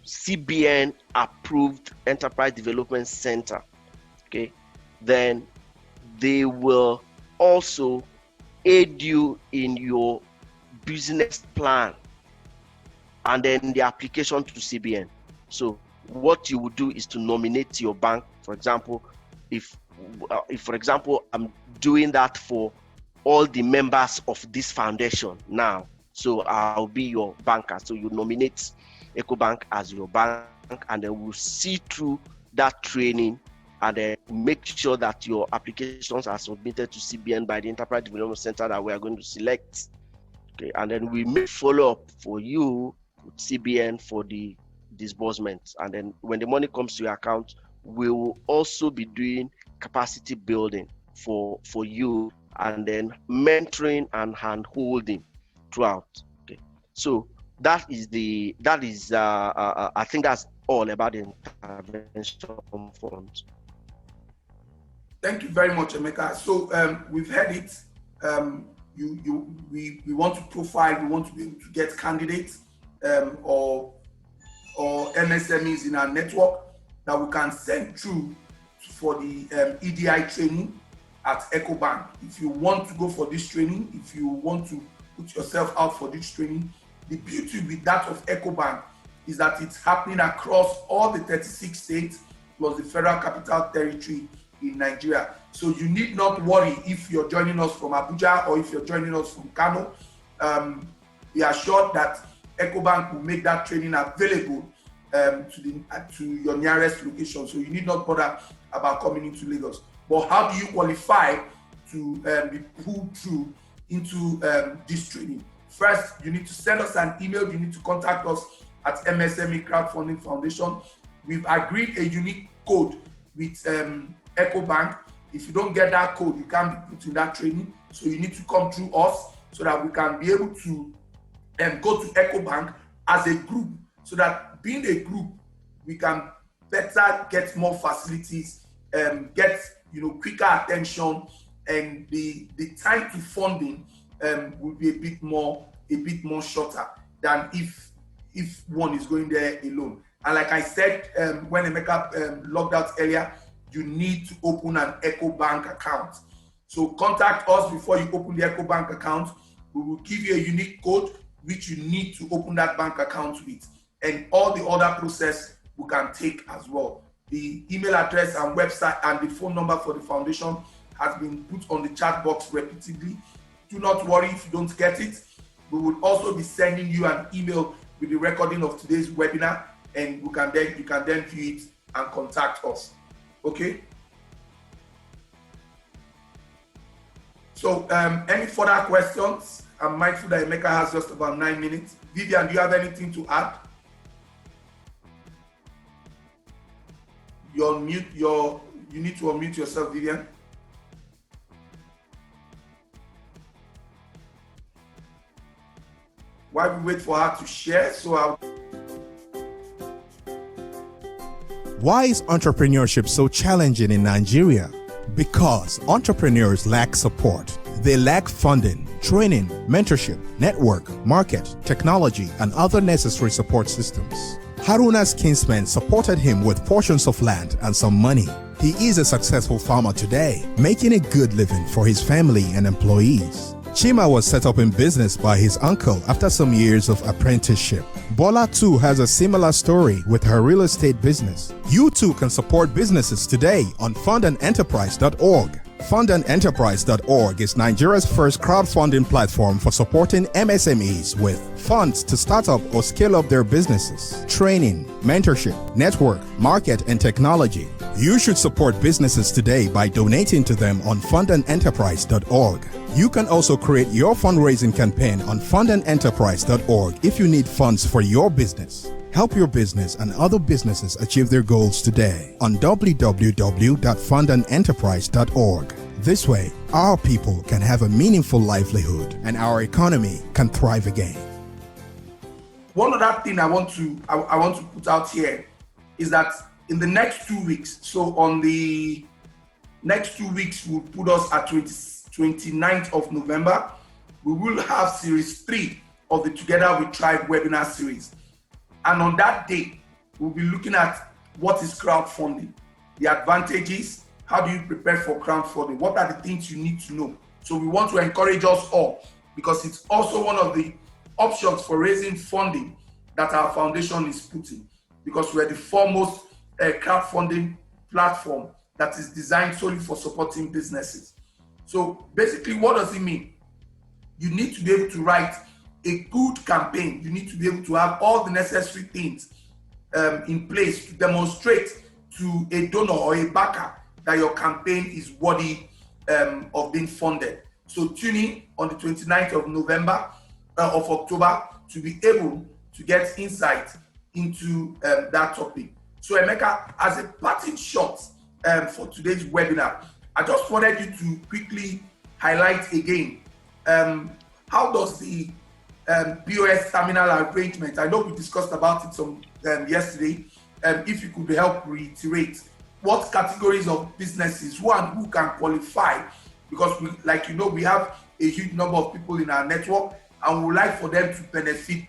CBN approved enterprise development center, okay, then they will also aid you in your business plan and then the application to CBN. So what you would do is to nominate your bank. For example, if for example I'm doing that for all the members of this foundation now, so I'll be your banker. So you nominate EcoBank as your bank, and then we'll see through that training and then make sure that your applications are submitted to CBN by the Enterprise Development Center that we are going to select. Okay, and then we may follow up for you with CBN for the disbursement. And then when the money comes to your account, we will also be doing capacity building for you, and then mentoring and hand holding throughout. Okay, so I think that's all about the intervention fund. Thank you very much, Emeka. So we've heard it. We want to profile, we want to be able to get candidates or MSMEs in our network that we can send through for the EDI training at EcoBank. If you want to go for this training, if you want to put yourself out for this training, the beauty with that of EcoBank is that it's happening across all the 36 states plus the Federal Capital Territory in Nigeria. So you need not worry if you're joining us from Abuja or if you're joining us from Kano. We are sure that EcoBank will make that training available to your nearest location. So you need not bother about coming into Lagos. But how do you qualify to be pulled through into this training? First, you need to send us an email. You need to contact us at MSME Crowdfunding Foundation. We've agreed a unique code with EcoBank. If you don't get that code, you can't be put in that training. So you need to come through us so that we can be able to go to EcoBank as a group, so that being a group, we can better get more facilities, get quicker attention, and the time to funding will be a bit more shorter than if one is going there alone. And like I said, when Emeka logged out earlier, you need to open an EcoBank account. So contact us before you open the EcoBank account. We will give you a unique code which you need to open that bank account with, and all the other process we can take as well. The email address and website and the phone number for the foundation has been put on the chat box repeatedly. Do not worry if you don't get it. We will also be sending you an email with the recording of today's webinar, and you can then view it and contact us. Okay? So any further questions? I'm mindful that Emeka has just about 9 minutes. Vivian, do you have anything to add? You need to unmute yourself, Vivian. While we wait for her to share, Why is entrepreneurship so challenging in Nigeria? Because entrepreneurs lack support. They lack funding, training, mentorship, network, market, technology, and other necessary support systems. Haruna's kinsmen supported him with portions of land and some money. He is a successful farmer today, making a good living for his family and employees. Chima was set up in business by his uncle after some years of apprenticeship. Bola too has a similar story with her real estate business. You too can support businesses today on fundandenterprise.org. Fundandenterprise.org is Nigeria's first crowdfunding platform for supporting MSMEs with funds to start up or scale up their businesses, training, mentorship, network, market, and technology. You should support businesses today by donating to them on fundandenterprise.org. You can also create your fundraising campaign on fundandenterprise.org if you need funds for your business. Help your business and other businesses achieve their goals today on www.fundandenterprise.org. This way, our people can have a meaningful livelihood and our economy can thrive again. one other thing I want to put out here is that in the next 2 weeks, so on the next 2 weeks will put us at 29th of November, we will have series 3 of the Together We Thrive webinar series. And on that day, we'll be looking at what is crowdfunding, the advantages, how do you prepare for crowdfunding, what are the things you need to know. So we want to encourage us all, because it's also one of the options for raising funding that our foundation is putting, because we're the foremost crowdfunding platform that is designed solely for supporting businesses. So basically, what does it mean? You need to be able to write a good campaign. You need to be able to have all the necessary things in place to demonstrate to a donor or a backer that your campaign is worthy of being funded. So tune in on the 29th of October to be able to get insight into that topic. So Emeka, as a parting shot for today's webinar, I just wanted you to quickly highlight again, how does the POS terminal arrangement, I know we discussed about it some yesterday, if you could help reiterate what categories of businesses, who can qualify, because we, like you know, we have a huge number of people in our network, and we would like for them to benefit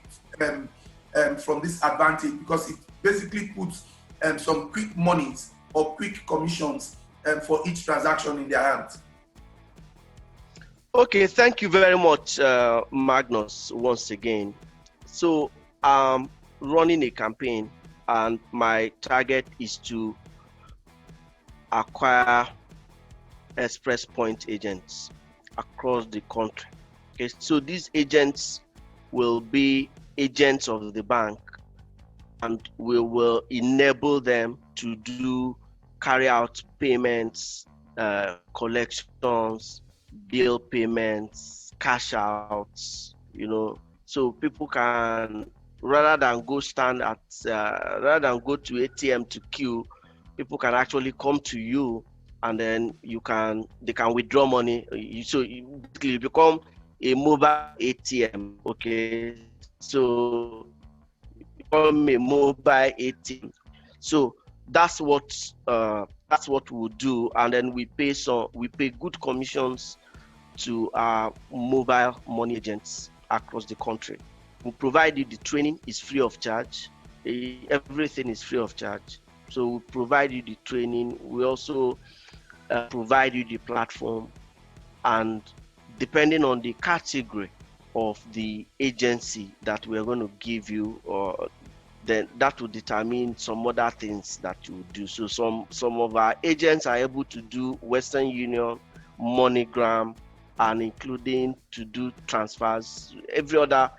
from this advantage, because it basically puts some quick monies or quick commissions for each transaction in their hands. Okay, thank you very much, Magnus, once again. So I'm running a campaign, and my target is to acquire express point agents across the country. Okay, so these agents will be agents of the bank, and we will enable them to carry out payments, collections, bill payments, cash outs, so people can, rather than go to ATM to queue, people can actually come to you, and then they can withdraw money. So you become a mobile ATM. Okay, so become a mobile ATM. So that's what we'll do, and then we pay good commissions to our mobile money agents across the country. We provide you the training, is free of charge. Everything is free of charge. So we provide you the training. We also provide you the platform, and depending on the category of the agency that we're going to give you, or then that will determine some other things that you do. So some of our agents are able to do Western Union, MoneyGram, and including to do transfers, every other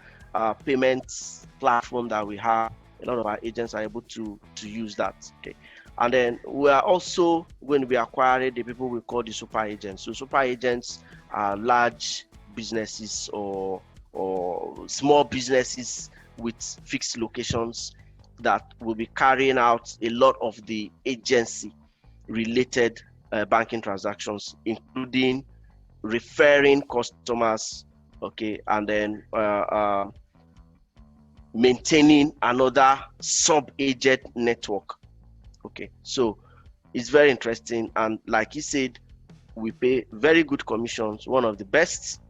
payments platform that we have. A lot of our agents are able to use that. Okay, and then we are also going to be acquiring the people we call the super agents. So super agents are large businesses or small businesses with fixed locations that will be carrying out a lot of the agency related banking transactions, including referring customers, okay, and then maintaining another sub-agent network. Okay, so it's very interesting, and like he said, we pay very good commissions, one of the best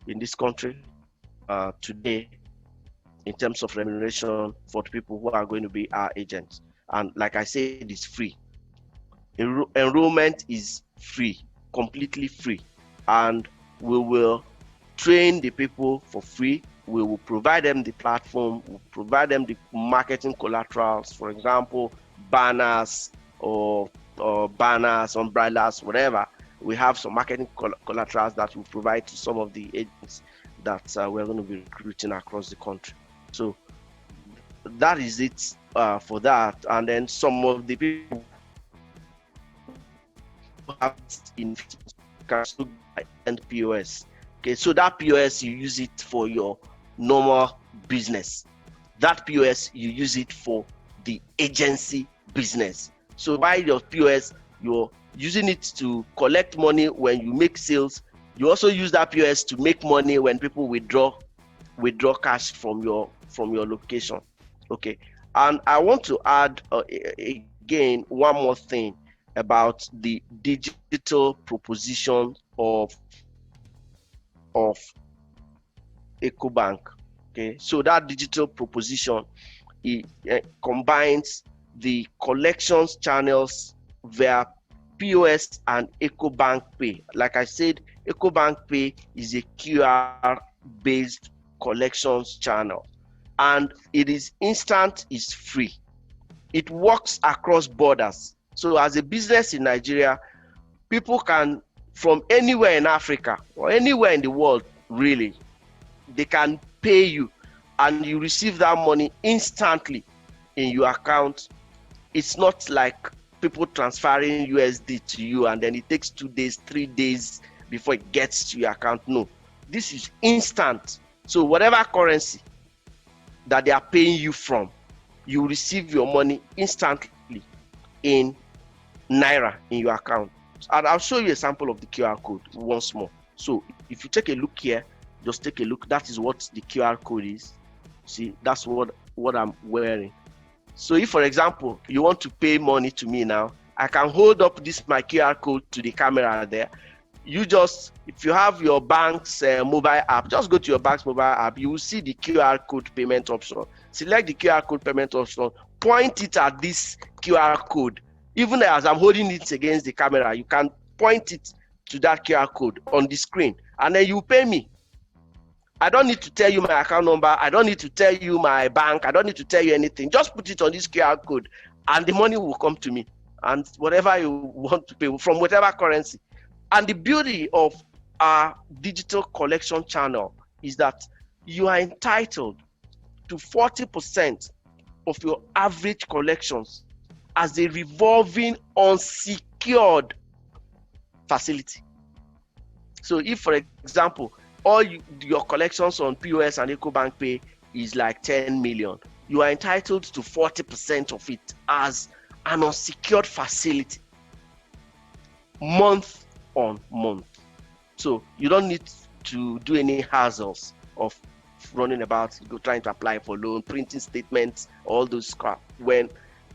in this country today in terms of remuneration for the people who are going to be our agents. And like I said, it's free. Enrollment is free, completely free, and we will train the people for free. We will provide them the platform, we'll provide them the marketing collaterals, for example, banners or banners, umbrellas, whatever. We have some marketing collaterals that we provide to some of the agents that we're going to be recruiting across the country. So that is it for that. And then some of the people have in and POS. Okay, so that POS, you use it for your normal business. That POS, you use it for the agency business. So by your POS, you're using it to collect money when you make sales. You also use that POS to make money when people withdraw cash from your location. Okay, and I want to add again one more thing about the digital proposition of EcoBank. Okay, so that digital proposition, it combines the collections channels via POS and EcoBank Pay. Like I said, EcoBank Pay is a QR based collections channel, and it is instant, it's free. It works across borders. So as a business in Nigeria, people can, from anywhere in Africa or anywhere in the world, really, they can pay you and you receive that money instantly in your account. It's not like people transferring USD to you and then it takes 2 days, 3 days before it gets to your account. No, this is instant. So whatever currency that they are paying you from, you receive your money instantly in Naira in your account. And I'll show you a sample of the QR code once more. So if you take a look here, just take a look. That is what the QR code is. See, that's what I'm wearing. So if, for example, you want to pay money to me now, I can hold up this my QR code to the camera there. You just, if you have your bank's mobile app, just go to your bank's mobile app. You will see the QR code payment option. Select the QR code payment option. Point it at this QR code. Even as I'm holding it against the camera, you can point it to that QR code on the screen, and then you pay me. I don't need to tell you my account number. I don't need to tell you my bank. I don't need to tell you anything. Just put it on this QR code and the money will come to me. And whatever you want to pay from whatever currency. And the beauty of our digital collection channel is that you are entitled to 40% of your average collections as a revolving unsecured facility. So if, for example, all your collections on POS and EcoBank Pay is like 10 million, you are entitled to 40% of it as an unsecured facility, month on month. So you don't need to do any hassles of running about, trying to apply for loan, printing statements, all those crap, when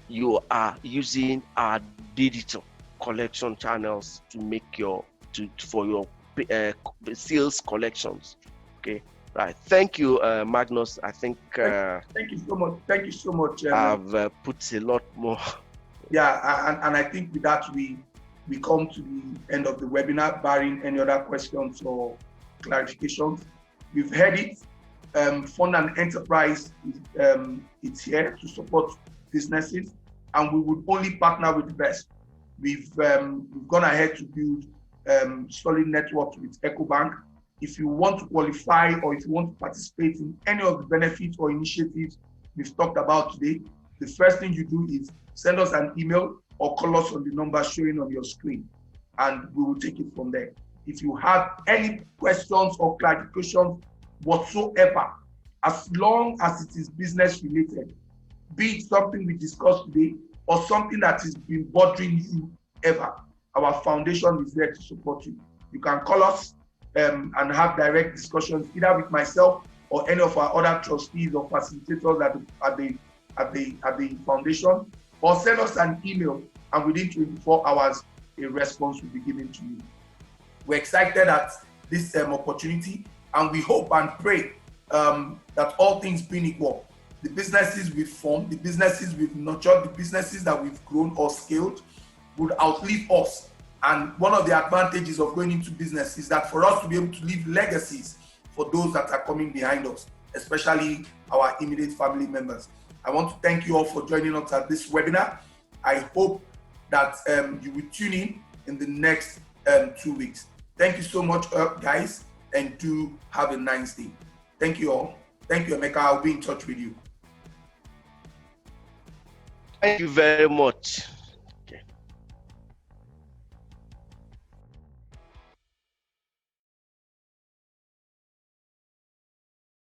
you are using our digital collection channels to make for your sales collections. Okay, right. Thank you, Magnus. I think thank you so much. Thank you so much. I've put a lot more. Yeah, and I think with that we come to the end of the webinar, barring any other questions or clarifications. We've heard it. Fund and Enterprise it's here to support businesses, and we would only partner with the best. We've gone ahead to build solid networks with EcoBank. If you want to qualify or if you want to participate in any of the benefits or initiatives we've talked about today, the first thing you do is send us an email or call us on the number showing on your screen, and we will take it from there. If you have any questions or clarifications whatsoever, as long as it is business related, be it something we discussed today or something that has been bothering you ever, our foundation is there to support you. You can call us and have direct discussions either with myself or any of our other trustees or facilitators at the foundation, or send us an email, and within 24 hours, a response will be given to you. We're excited at this opportunity, and we hope and pray that all things being equal, the businesses we've formed, the businesses we've nurtured, the businesses that we've grown or scaled would outlive us. And one of the advantages of going into business is that for us to be able to leave legacies for those that are coming behind us, especially our immediate family members. I want to thank you all for joining us at this webinar. I hope that you will tune in the next 2 weeks. Thank you so much, guys, and do have a nice day. Thank you all. Thank you, Emeka. I'll be in touch with you. Thank you very much.